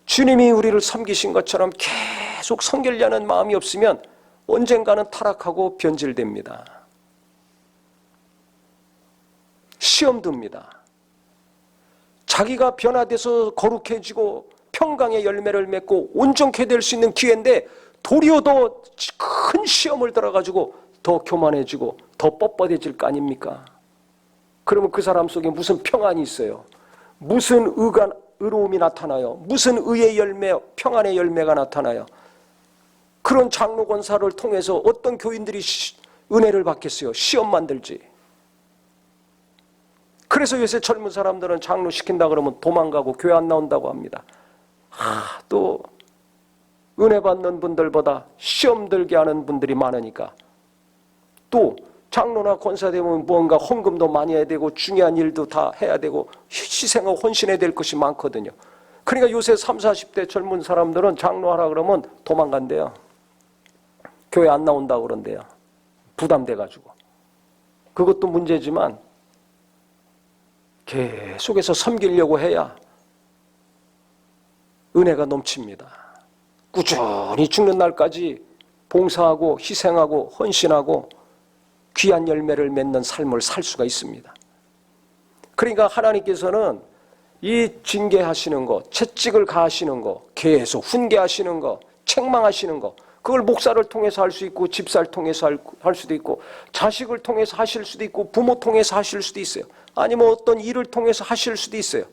주님이 우리를 섬기신 것처럼 계속 섬기려는 마음이 없으면 언젠가는 타락하고 변질됩니다. 시험 듭니다. 자기가 변화돼서 거룩해지고 평강의 열매를 맺고 온전케 될 수 있는 기회인데 도리어 더 큰 시험을 들어가지고 더 교만해지고 더 뻣뻣해질 거 아닙니까? 그러면 그 사람 속에 무슨 평안이 있어요? 무슨 의로움이 나타나요? 무슨 의의 열매, 평안의 열매가 나타나요? 그런 장로 권사를 통해서 어떤 교인들이 은혜를 받겠어요? 시험 만들지. 그래서 요새 젊은 사람들은 장로 시킨다 그러면 도망가고 교회 안 나온다고 합니다. 또 은혜 받는 분들보다 시험 들게 하는 분들이 많으니까. 또 장로나 권사 되면 뭔가 헌금도 많이 해야 되고 중요한 일도 다 해야 되고 희생하고 헌신해야 될 것이 많거든요. 그러니까 요새 30, 40대 젊은 사람들은 장로하라 그러면 도망간대요. 교회 안 나온다고 그런대요. 부담돼가지고. 그것도 문제지만 계속해서 섬기려고 해야 은혜가 넘칩니다. 꾸준히 죽는 날까지 봉사하고 희생하고 헌신하고 귀한 열매를 맺는 삶을 살 수가 있습니다. 그러니까 하나님께서는 이 징계하시는 거, 채찍을 가하시는 거, 계속 훈계하시는 거, 책망하시는 거, 그걸 목사를 통해서 할 수 있고 집사를 통해서 할 수도 있고 자식을 통해서 하실 수도 있고 부모 통해서 하실 수도 있어요. 아니면 어떤 일을 통해서 하실 수도 있어요.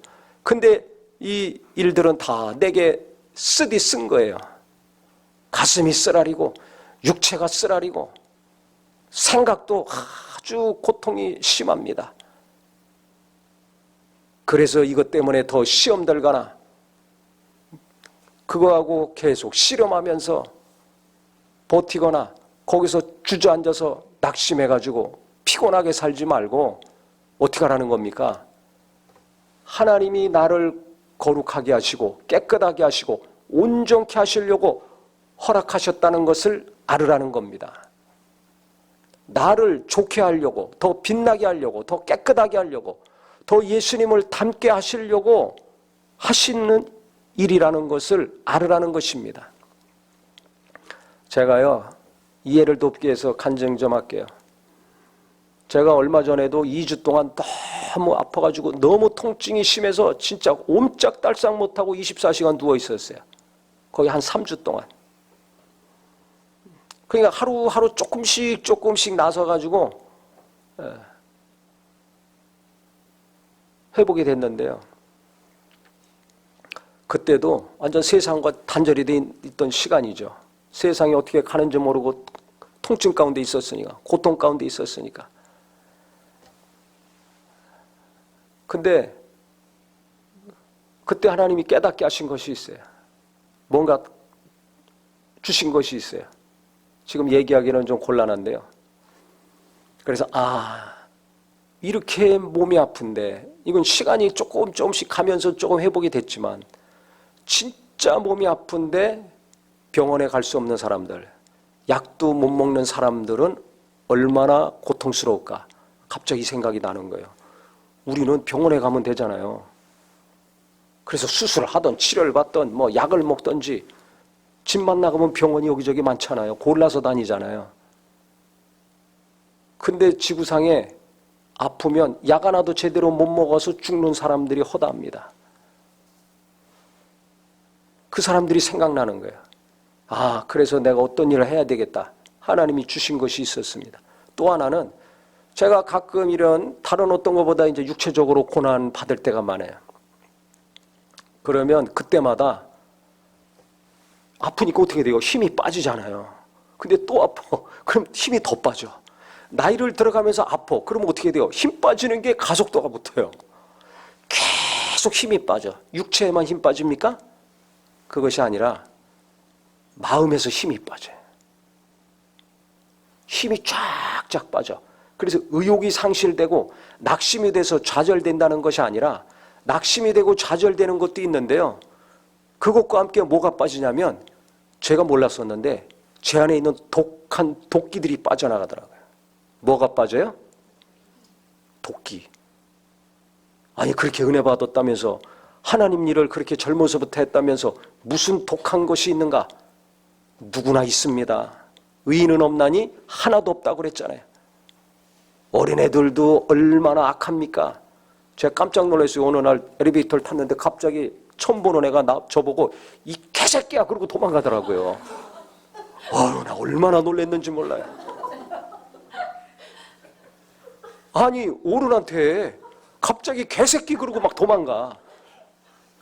근데 이 일들은 다 내게 쓰디 쓴 거예요. 가슴이 쓰라리고 육체가 쓰라리고 생각도 아주 고통이 심합니다. 그래서 이것 때문에 더 시험 들거나 그거하고 계속 씨름하면서 버티거나 거기서 주저앉아서 낙심해가지고 피곤하게 살지 말고 어떻게 하라는 겁니까? 하나님이 나를 거룩하게 하시고 깨끗하게 하시고 온전케 하시려고 허락하셨다는 것을 알으라는 겁니다. 나를 좋게 하려고, 더 빛나게 하려고, 더 깨끗하게 하려고, 더 예수님을 닮게 하시려고 하시는 일이라는 것을 알으라는 것입니다. 제가요, 이해를 돕기 위해서 간증 좀 할게요. 제가 얼마 전에도 2주 동안 너무 아파가지고 너무 통증이 심해서 진짜 옴짝달싹 못하고 24시간 누워 있었어요. 거의 한 3주 동안. 그러니까 하루하루 조금씩 나서가지고 회복이 됐는데요. 그때도 완전 세상과 단절이 돼 있던 시간이죠. 세상이 어떻게 가는지 모르고 통증 가운데 있었으니까, 고통 가운데 있었으니까. 근데 그때 하나님이 깨닫게 하신 것이 있어요. 뭔가 주신 것이 있어요. 지금 얘기하기는 좀 곤란한데요. 그래서 이렇게 몸이 아픈데, 이건 시간이 조금씩 가면서 조금 회복이 됐지만, 진짜 몸이 아픈데 병원에 갈 수 없는 사람들, 약도 못 먹는 사람들은 얼마나 고통스러울까 갑자기 생각이 나는 거예요. 우리는 병원에 가면 되잖아요. 그래서 수술을 하든 치료를 받든 뭐 약을 먹든지, 집만 나가면 병원이 여기저기 많잖아요. 골라서 다니잖아요. 근데 지구상에 아프면 약 하나도 제대로 못 먹어서 죽는 사람들이 허다합니다. 그 사람들이 생각나는 거예요. 그래서 내가 어떤 일을 해야 되겠다. 하나님이 주신 것이 있었습니다. 또 하나는, 제가 가끔 이런 다른 어떤 것보다 이제 육체적으로 고난 받을 때가 많아요. 그러면 그때마다 아프니까 어떻게 돼요? 힘이 빠지잖아요. 근데 또 아파. 그럼 힘이 더 빠져. 나이를 들어가면서 아파. 그러면 어떻게 돼요? 힘 빠지는 게 가속도가 붙어요. 계속 힘이 빠져. 육체에만 힘 빠집니까? 그것이 아니라 마음에서 힘이 빠져요. 힘이 쫙쫙 빠져. 그래서 의욕이 상실되고 낙심이 돼서 좌절된다는 것이 아니라, 낙심이 되고 좌절되는 것도 있는데요. 그것과 함께 뭐가 빠지냐면, 제가 몰랐었는데 제 안에 있는 독한 도끼들이 빠져나가더라고요. 뭐가 빠져요? 도끼. 아니, 그렇게 은혜 받았다면서, 하나님 일을 그렇게 젊어서부터 했다면서 무슨 독한 것이 있는가? 누구나 있습니다. 의인은 없나니 하나도 없다고 그랬잖아요. 어린애들도 얼마나 악합니까? 제가 깜짝 놀랐어요. 어느 날 엘리베이터를 탔는데 갑자기 처음 보는 애가 저보고 이 개새끼야 그러고 도망가더라고요. 나 얼마나 놀랐는지 몰라요. 아니, 어른한테 갑자기 개새끼 그러고 막 도망가.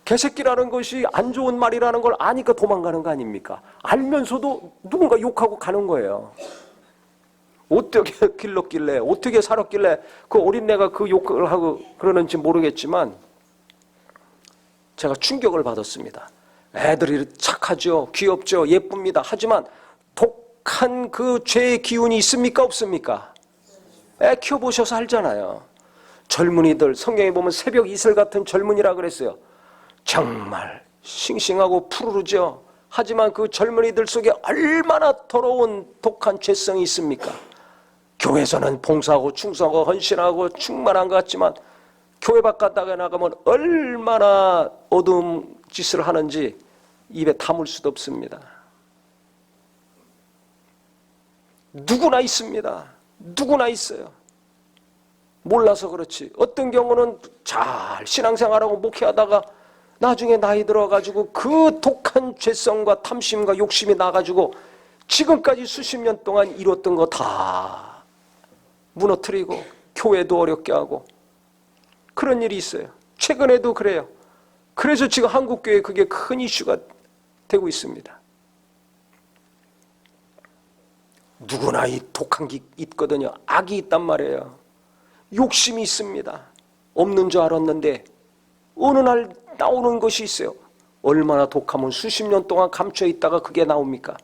개새끼라는 것이 안 좋은 말이라는 걸 아니까 도망가는 거 아닙니까? 알면서도 누군가 욕하고 가는 거예요. 어떻게 길렀길래, 어떻게 살았길래 그 어린애가 그 욕을 하고 그러는지 모르겠지만 제가 충격을 받았습니다. 애들이 착하죠, 귀엽죠, 예쁩니다. 하지만 독한 그 죄의 기운이 있습니까, 없습니까? 애 키워보셔서 알잖아요. 젊은이들, 성경에 보면 새벽 이슬 같은 젊은이라 그랬어요. 정말 싱싱하고 푸르르죠. 하지만 그 젊은이들 속에 얼마나 더러운 독한 죄성이 있습니까? 교회에서는 봉사하고 충성하고 헌신하고 충만한 것 같지만 교회 바깥에 나가면 얼마나 어두운 짓을 하는지 입에 담을 수도 없습니다. 누구나 있습니다. 누구나 있어요. 몰라서 그렇지. 어떤 경우는 잘 신앙생활하고 목회하다가 나중에 나이 들어가지고 그 독한 죄성과 탐심과 욕심이 나가지고 지금까지 수십 년 동안 이뤘던 거 다 무너뜨리고 교회도 어렵게 하고 그런 일이 있어요. 최근에도 그래요. 그래서 지금 한국교회에 그게 큰 이슈가 되고 있습니다. 누구나 이 독한 게 있거든요. 악이 있단 말이에요. 욕심이 있습니다. 없는 줄 알았는데 어느 날 나오는 것이 있어요. 얼마나 독하면 수십 년 동안 감춰 있다가 그게 나옵니까?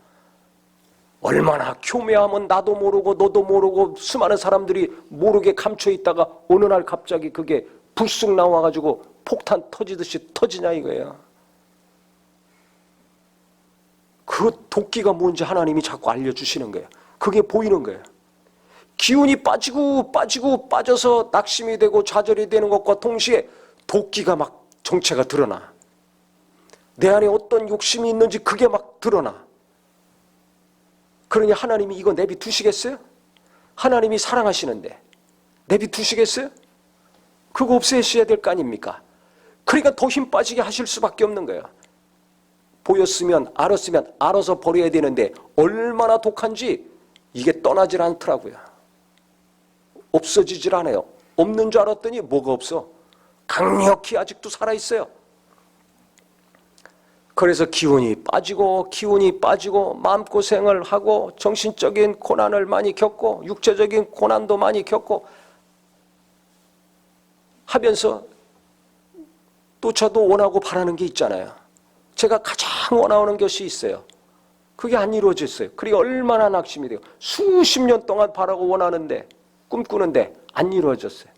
얼마나 교묘하면 나도 모르고 너도 모르고 수많은 사람들이 모르게 감춰 있다가 어느 날 갑자기 그게 불쑥 나와가지고 폭탄 터지듯이 터지냐 이거예요. 그 도끼가 뭔지 하나님이 자꾸 알려주시는 거예요. 그게 보이는 거예요. 기운이 빠져서 낙심이 되고 좌절이 되는 것과 동시에 도끼가 막 정체가 드러나. 내 안에 어떤 욕심이 있는지 그게 막 드러나. 그러니 하나님이 이거 내비두시겠어요? 하나님이 사랑하시는데 내비두시겠어요? 그거 없애셔야 될 거 아닙니까? 그러니까 더 힘 빠지게 하실 수밖에 없는 거예요. 보였으면 알아서 버려야 되는데 얼마나 독한지 이게 떠나질 않더라고요. 없어지질 않아요. 없는 줄 알았더니 뭐가 없어? 강력히 아직도 살아있어요. 그래서 기운이 빠지고 마음고생을 하고 정신적인 고난을 많이 겪고 육체적인 고난도 많이 겪고 하면서 또 저도 원하고 바라는 게 있잖아요. 제가 가장 원하는 것이 있어요. 그게 안 이루어졌어요. 그리고 얼마나 낙심이 돼요. 수십 년 동안 바라고 원하는데, 꿈꾸는데 안 이루어졌어요.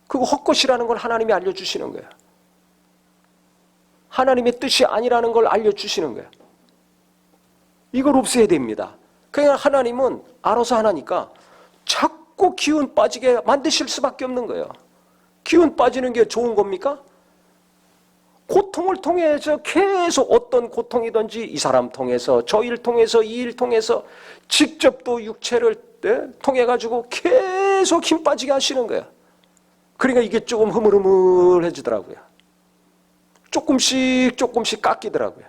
그거 헛것이라는 걸 하나님이 알려주시는 거예요. 하나님의 뜻이 아니라는 걸 알려주시는 거예요. 이걸 없애야 됩니다. 그냥 하나님은 알아서 하나니까 자꾸 기운 빠지게 만드실 수밖에 없는 거예요. 기운 빠지는 게 좋은 겁니까? 고통을 통해서 계속 어떤 고통이든지 이 사람 통해서 저 일 통해서 이 일 통해서 직접 또 육체를 통해 가지고 계속 힘 빠지게 하시는 거예요. 그러니까 이게 조금 흐물흐물해지더라고요. 조금씩 깎이더라고요.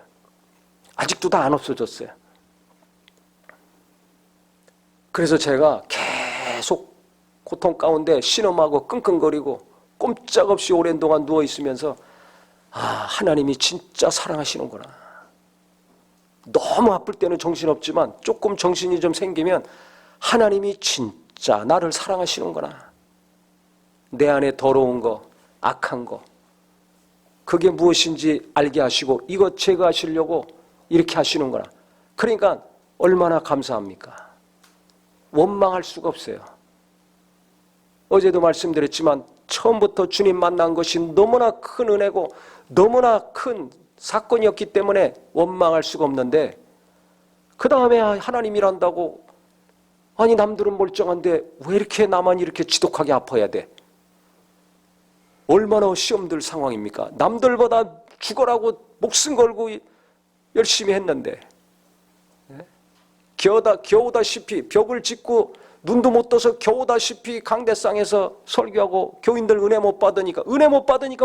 아직도 다 안 없어졌어요. 그래서 제가 계속 고통 가운데 신음하고 끙끙거리고 꼼짝없이 오랜 동안 누워있으면서 하나님이 진짜 사랑하시는구나. 너무 아플 때는 정신없지만 조금 정신이 좀 생기면 하나님이 진짜 나를 사랑하시는구나. 내 안에 더러운 거, 악한 거, 그게 무엇인지 알게 하시고 이것 제거하시려고 이렇게 하시는구나. 그러니까 얼마나 감사합니까? 원망할 수가 없어요. 어제도 말씀드렸지만 처음부터 주님 만난 것이 너무나 큰 은혜고 너무나 큰 사건이었기 때문에 원망할 수가 없는데, 그 다음에 하나님이란다고, 아니 남들은 멀쩡한데 왜 이렇게 나만 이렇게 지독하게 아파야 돼? 얼마나 시험들 상황입니까? 남들보다 죽어라고 목숨 걸고 열심히 했는데 겨우다시피 벽을 짓고 눈도 못 떠서 겨우다시피 강대상에서 설교하고 교인들 은혜 못 받으니까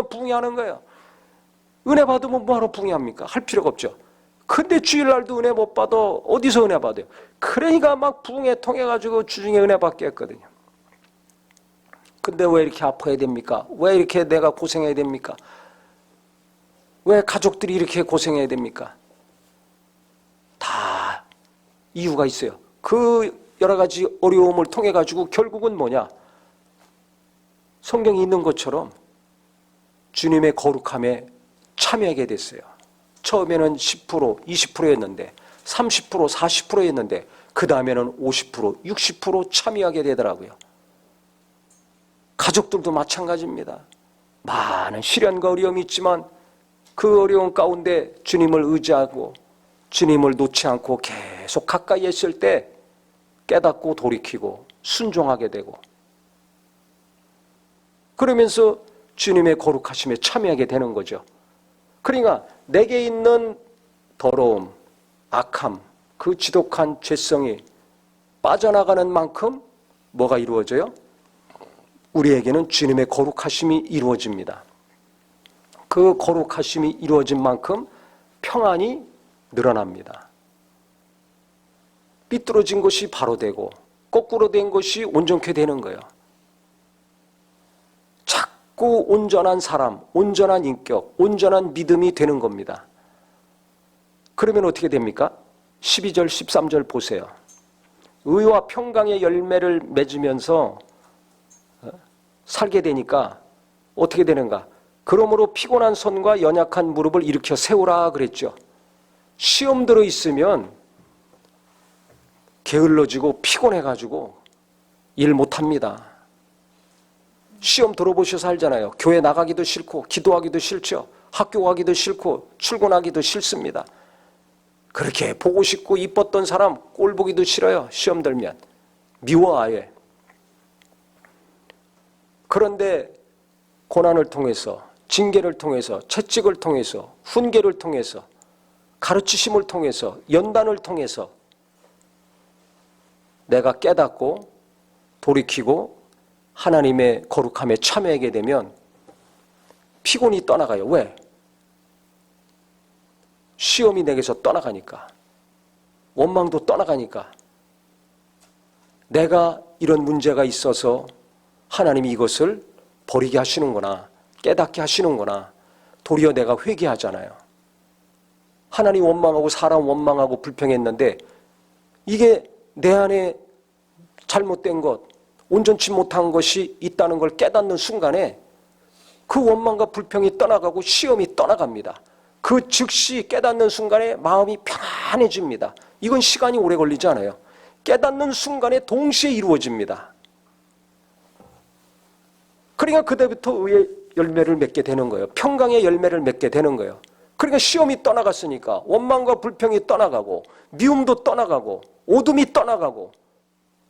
부흥하는 거예요. 은혜 받으면 뭐하러 부흥합니까? 할 필요가 없죠. 근데 주일날도 은혜 못 받아. 어디서 은혜 받아요? 그러니까 막 부흥에 통해가지고 주중에 은혜 받게 했거든요. 근데 왜 이렇게 아파야 됩니까? 왜 이렇게 내가 고생해야 됩니까? 왜 가족들이 이렇게 고생해야 됩니까? 다 이유가 있어요. 그 여러 가지 어려움을 통해 가지고 결국은 뭐냐? 성경이 있는 것처럼 주님의 거룩함에 참여하게 됐어요. 처음에는 10%, 20%였는데 30%, 40%였는데 그 다음에는 50%, 60% 참여하게 되더라고요. 가족들도 마찬가지입니다. 많은 시련과 어려움이 있지만 그 어려움 가운데 주님을 의지하고 주님을 놓지 않고 계속 가까이 있을 때 깨닫고 돌이키고 순종하게 되고, 그러면서 주님의 거룩하심에 참여하게 되는 거죠. 그러니까 내게 있는 더러움, 악함, 그 지독한 죄성이 빠져나가는 만큼 뭐가 이루어져요? 우리에게는 주님의 거룩하심이 이루어집니다. 그 거룩하심이 이루어진 만큼 평안이 늘어납니다. 삐뚤어진 것이 바로 되고 거꾸로 된 것이 온전케 되는 거예요. 자꾸 온전한 사람, 온전한 인격, 온전한 믿음이 되는 겁니다. 그러면 어떻게 됩니까? 12절, 13절 보세요. 의와 평강의 열매를 맺으면서 살게 되니까 어떻게 되는가? 그러므로 피곤한 손과 연약한 무릎을 일으켜 세우라 그랬죠. 시험 들어 있으면 게을러지고 피곤해가지고 일 못합니다. 시험 들어보셔서 알잖아요. 교회 나가기도 싫고 기도하기도 싫죠. 학교 가기도 싫고 출근하기도 싫습니다. 그렇게 보고 싶고 이뻤던 사람 꼴 보기도 싫어요. 시험 들면 미워 아예. 그런데 고난을 통해서, 징계를 통해서, 채찍을 통해서, 훈계를 통해서, 가르치심을 통해서, 연단을 통해서 내가 깨닫고 돌이키고 하나님의 거룩함에 참여하게 되면 피곤이 떠나가요. 왜? 시험이 내게서 떠나가니까, 원망도 떠나가니까, 내가 이런 문제가 있어서 하나님이 이것을 버리게 하시는구나, 깨닫게 하시는구나, 도리어 내가 회개하잖아요. 하나님 원망하고 사람 원망하고 불평했는데 이게 내 안에 잘못된 것, 온전치 못한 것이 있다는 걸 깨닫는 순간에 그 원망과 불평이 떠나가고 시험이 떠나갑니다. 그 즉시 깨닫는 순간에 마음이 편안해집니다. 이건 시간이 오래 걸리지 않아요. 깨닫는 순간에 동시에 이루어집니다. 그러니까 그때부터 의의 열매를 맺게 되는 거예요. 평강의 열매를 맺게 되는 거예요. 그러니까 시험이 떠나갔으니까 원망과 불평이 떠나가고 미움도 떠나가고 어둠이 떠나가고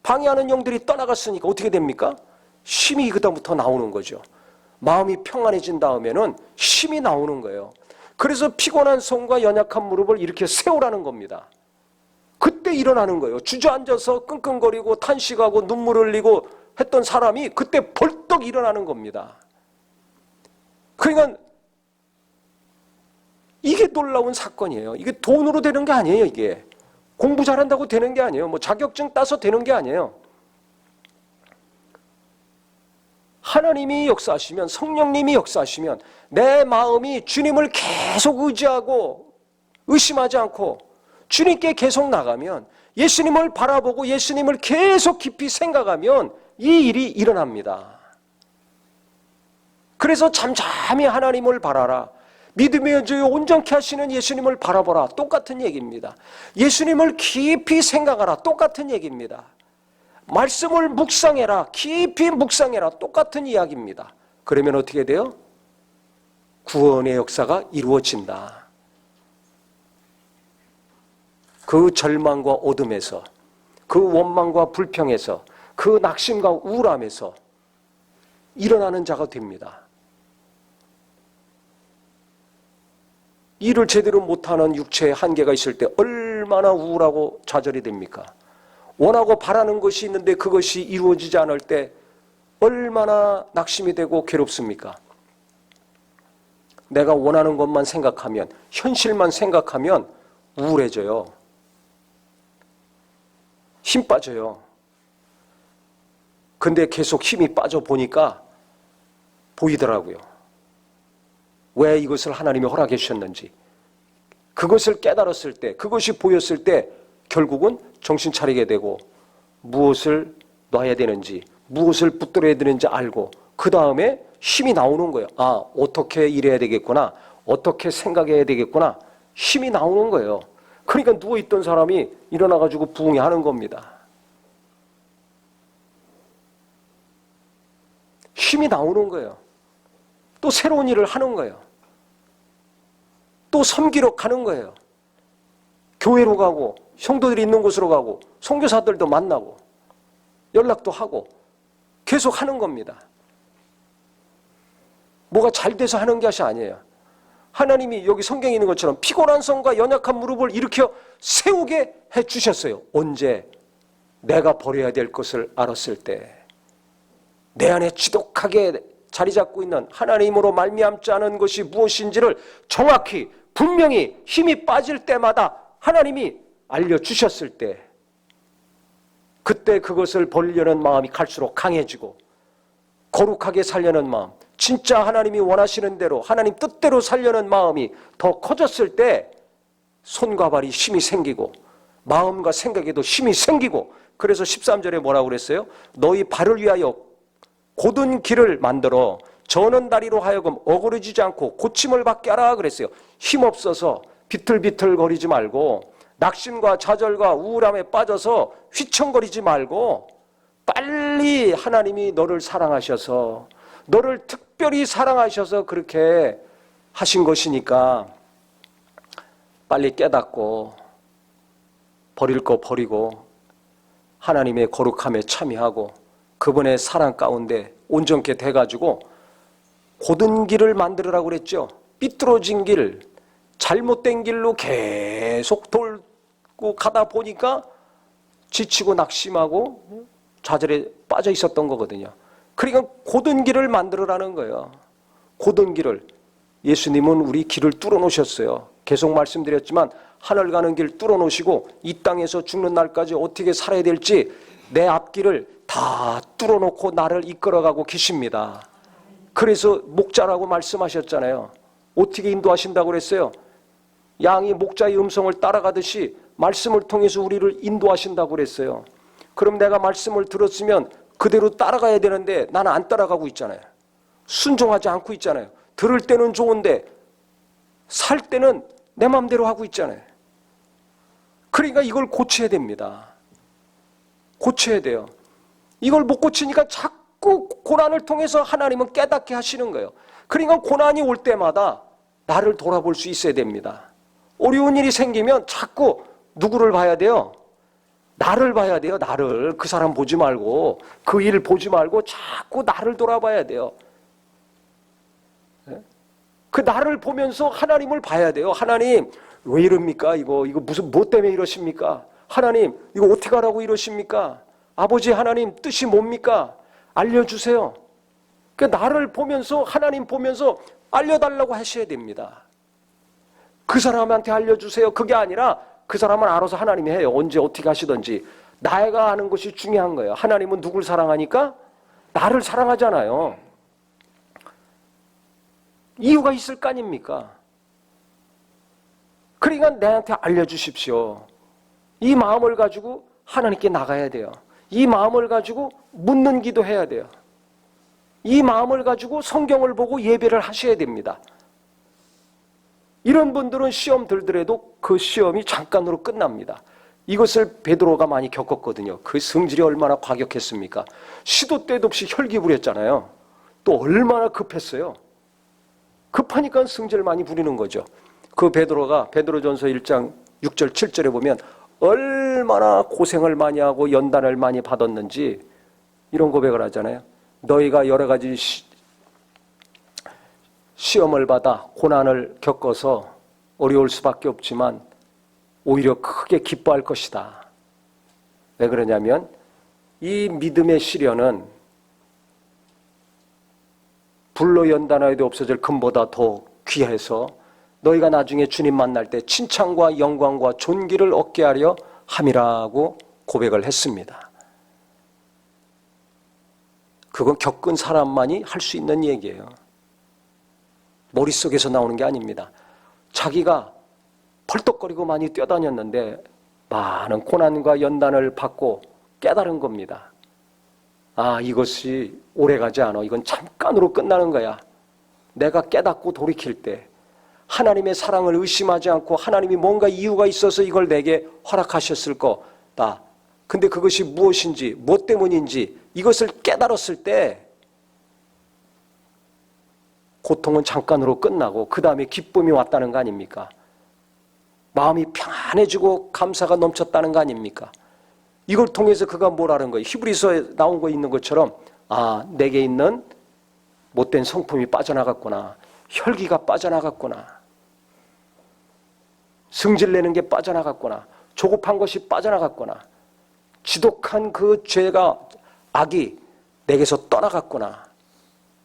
방해하는 영들이 떠나갔으니까 어떻게 됩니까? 힘이 그다음부터 나오는 거죠. 마음이 평안해진 다음에는 힘이 나오는 거예요. 그래서 피곤한 손과 연약한 무릎을 이렇게 세우라는 겁니다. 그때 일어나는 거예요. 주저앉아서 끙끙거리고 탄식하고 눈물 흘리고 했던 사람이 그때 벌떡 일어나는 겁니다. 그러니까 이게 놀라운 사건이에요. 이게 돈으로 되는 게 아니에요. 이게 공부 잘한다고 되는 게 아니에요. 뭐 자격증 따서 되는 게 아니에요. 하나님이 역사하시면, 성령님이 역사하시면 내 마음이 주님을 계속 의지하고 의심하지 않고 주님께 계속 나가면, 예수님을 바라보고 예수님을 계속 깊이 생각하면 이 일이 일어납니다. 그래서 잠잠히 하나님을 바라라. 믿음의 주여 온전케 하시는 예수님을 바라보라. 똑같은 얘기입니다. 예수님을 깊이 생각하라. 똑같은 얘기입니다. 말씀을 묵상해라. 깊이 묵상해라. 똑같은 이야기입니다. 그러면 어떻게 돼요? 구원의 역사가 이루어진다. 그 절망과 어둠에서, 그 원망과 불평에서, 그 낙심과 우울함에서 일어나는 자가 됩니다. 일을 제대로 못하는 육체의 한계가 있을 때 얼마나 우울하고 좌절이 됩니까? 원하고 바라는 것이 있는데 그것이 이루어지지 않을 때 얼마나 낙심이 되고 괴롭습니까? 내가 원하는 것만 생각하면, 현실만 생각하면 우울해져요. 힘 빠져요. 근데 계속 힘이 빠져보니까 보이더라고요. 왜 이것을 하나님이 허락해 주셨는지. 그것을 깨달았을 때, 그것이 보였을 때 결국은 정신 차리게 되고 무엇을 놔야 되는지, 무엇을 붙들어야 되는지 알고 그 다음에 힘이 나오는 거예요. 아, 어떻게 일해야 되겠구나, 어떻게 생각해야 되겠구나, 힘이 나오는 거예요. 그러니까 누워있던 사람이 일어나가지고 부흥하는 겁니다. 힘이 나오는 거예요. 또 새로운 일을 하는 거예요. 또 섬기러 가는 거예요. 교회로 가고 성도들이 있는 곳으로 가고 선교사들도 만나고 연락도 하고 계속 하는 겁니다. 뭐가 잘 돼서 하는 것이 아니에요. 하나님이 여기 성경에 있는 것처럼 피곤한 손과 연약한 무릎을 일으켜 세우게 해주셨어요. 언제? 내가 버려야 될 것을 알았을 때, 내 안에 지독하게 자리 잡고 있는 하나님으로 말미암지 않은 것이 무엇인지를 정확히 분명히 힘이 빠질 때마다 하나님이 알려주셨을 때, 그때 그것을 버리려는 마음이 갈수록 강해지고 거룩하게 살려는 마음, 진짜 하나님이 원하시는 대로 하나님 뜻대로 살려는 마음이 더 커졌을 때 손과 발이 힘이 생기고 마음과 생각에도 힘이 생기고, 그래서 13절에 뭐라고 그랬어요? 너희 발을 위하여 곧은 길을 만들어 저는 다리로 하여금 어그러지지 않고 고침을 받게 하라 그랬어요. 힘없어서 비틀비틀 거리지 말고, 낙심과 좌절과 우울함에 빠져서 휘청거리지 말고, 빨리 하나님이 너를 사랑하셔서, 너를 특별히 사랑하셔서 그렇게 하신 것이니까 빨리 깨닫고 버릴 거 버리고 하나님의 거룩함에 참여하고 그분의 사랑 가운데 온전케 돼가지고 곧은 길을 만들으라고 그랬죠. 삐뚤어진 길, 잘못된 길로 계속 돌고 가다 보니까 지치고 낙심하고 좌절에 빠져 있었던 거거든요. 그러니까 곧은 길을 만들으라는 거예요. 곧은 길을. 예수님은 우리 길을 뚫어 놓으셨어요. 계속 말씀드렸지만 하늘 가는 길 뚫어 놓으시고 이 땅에서 죽는 날까지 어떻게 살아야 될지 내 앞길을 다 뚫어 놓고 나를 이끌어가고 계십니다. 그래서 목자라고 말씀하셨잖아요. 어떻게 인도하신다고 그랬어요? 양이 목자의 음성을 따라가듯이 말씀을 통해서 우리를 인도하신다고 그랬어요. 그럼 내가 말씀을 들었으면 그대로 따라가야 되는데 나는 안 따라가고 있잖아요. 순종하지 않고 있잖아요. 들을 때는 좋은데 살 때는 내 마음대로 하고 있잖아요. 그러니까 이걸 고쳐야 됩니다. 고쳐야 돼요. 이걸 못 고치니까 자꾸 고난을 통해서 하나님은 깨닫게 하시는 거예요. 그러니까 고난이 올 때마다 나를 돌아볼 수 있어야 됩니다. 어려운 일이 생기면 자꾸 누구를 봐야 돼요? 나를 봐야 돼요. 나를. 그 사람 보지 말고, 그 일 보지 말고 자꾸 나를 돌아봐야 돼요. 그 나를 보면서 하나님을 봐야 돼요. 하나님 왜 이럽니까? 이거 무슨 뭐 때문에 이러십니까? 하나님 이거 어떻게 하라고 이러십니까? 아버지 하나님 뜻이 뭡니까? 알려주세요. 그 나를 보면서 하나님 보면서 알려달라고 하셔야 됩니다. 그 사람한테 알려주세요. 그게 아니라 그 사람은 알아서 하나님이 해요. 언제 어떻게 하시든지. 내가 아는 것이 중요한 거예요. 하나님은 누굴 사랑하니까? 나를 사랑하잖아요. 이유가 있을 거 아닙니까? 그러니까 내한테 알려주십시오. 이 마음을 가지고 하나님께 나가야 돼요. 이 마음을 가지고 묻는 기도해야 돼요. 이 마음을 가지고 성경을 보고 예배를 하셔야 됩니다. 이런 분들은 시험 들더라도 그 시험이 잠깐으로 끝납니다. 이것을 베드로가 많이 겪었거든요. 그 성질이 얼마나 과격했습니까? 시도 때도 없이 혈기 부렸잖아요. 또 얼마나 급했어요. 급하니까 성질을 많이 부리는 거죠. 그 베드로가 베드로전서 1장 6절 7절에 보면 얼마나 고생을 많이 하고 연단을 많이 받았는지 이런 고백을 하잖아요. 너희가 여러 가지 시험을 받아 고난을 겪어서 어려울 수밖에 없지만 오히려 크게 기뻐할 것이다. 왜 그러냐면 이 믿음의 시련은 불로 연단하여도 없어질 금보다 더 귀해서 너희가 나중에 주님 만날 때 칭찬과 영광과 존귀를 얻게 하려 함이라고 고백을 했습니다. 그건 겪은 사람만이 할 수 있는 얘기예요. 머릿속에서 나오는 게 아닙니다. 자기가 펄떡거리고 많이 뛰어다녔는데 많은 고난과 연단을 받고 깨달은 겁니다. 아, 이것이 오래가지 않아. 이건 잠깐으로 끝나는 거야. 내가 깨닫고 돌이킬 때 하나님의 사랑을 의심하지 않고 하나님이 뭔가 이유가 있어서 이걸 내게 허락하셨을 거다. 근데 그것이 무엇인지, 뭐 때문인지 이것을 깨달았을 때 고통은 잠깐으로 끝나고 그 다음에 기쁨이 왔다는 거 아닙니까? 마음이 평안해지고 감사가 넘쳤다는 거 아닙니까? 이걸 통해서 그가 뭐라는 거예요? 히브리서에 나온 거 있는 것처럼 아, 내게 있는 못된 성품이 빠져나갔구나. 혈기가 빠져나갔구나. 승질내는 게 빠져나갔구나. 조급한 것이 빠져나갔구나. 지독한 그 죄가 악이 내게서 떠나갔구나.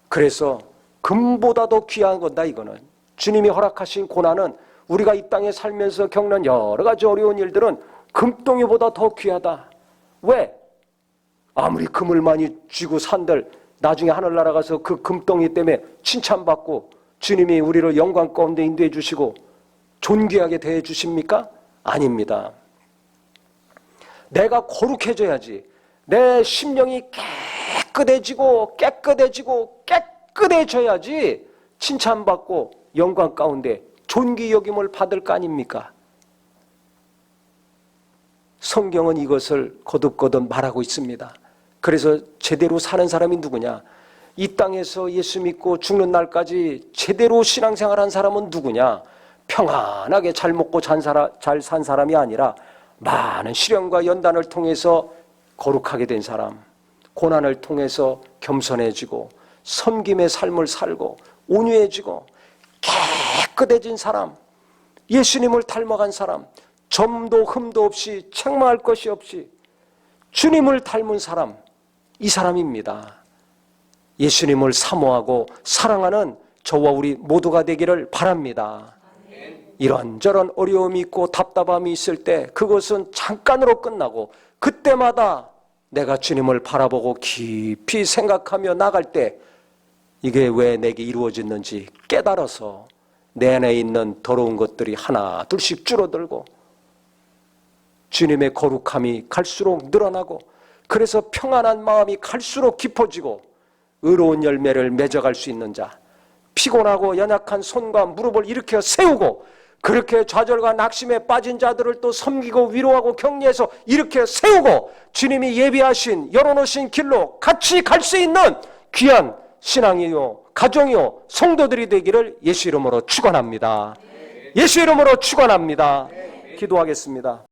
그래서 금보다 더 귀한 거다 이거는. 주님이 허락하신 고난은 우리가 이 땅에 살면서 겪는 여러 가지 어려운 일들은 금덩이보다 더 귀하다. 왜? 아무리 금을 많이 쥐고 산들 나중에 하늘나라 가서 그 금덩이 때문에 칭찬받고 주님이 우리를 영광 가운데 인도해 주시고 존귀하게 대해 주십니까? 아닙니다. 내가 거룩해져야지. 내 심령이 깨끗해져야지 칭찬받고 영광 가운데 존귀 여김을 받을 거 아닙니까? 성경은 이것을 거듭거듭 말하고 있습니다. 그래서 제대로 사는 사람이 누구냐? 이 땅에서 예수 믿고 죽는 날까지 제대로 신앙생활한 사람은 누구냐? 평안하게 잘 먹고 잘 산 사람이 아니라 많은 시련과 연단을 통해서 거룩하게 된 사람, 고난을 통해서 겸손해지고 섬김의 삶을 살고 온유해지고 깨끗해진 사람, 예수님을 닮아간 사람, 점도 흠도 없이 책망할 것이 없이 주님을 닮은 사람, 이 사람입니다. 예수님을 사모하고 사랑하는 저와 우리 모두가 되기를 바랍니다. 이런저런 어려움이 있고 답답함이 있을 때 그것은 잠깐으로 끝나고 그때마다 내가 주님을 바라보고 깊이 생각하며 나갈 때 이게 왜 내게 이루어졌는지 깨달아서 내 안에 있는 더러운 것들이 하나 둘씩 줄어들고 주님의 거룩함이 갈수록 늘어나고 그래서 평안한 마음이 갈수록 깊어지고 의로운 열매를 맺어갈 수 있는 자, 피곤하고 연약한 손과 무릎을 일으켜 세우고 그렇게 좌절과 낙심에 빠진 자들을 또 섬기고 위로하고 격려해서 일으켜 세우고 주님이 예비하신 열어놓으신 길로 같이 갈 수 있는 귀한 신앙이요 가정이요 성도들이 되기를 예수 이름으로 축원합니다. 예수 이름으로 축원합니다. 기도하겠습니다.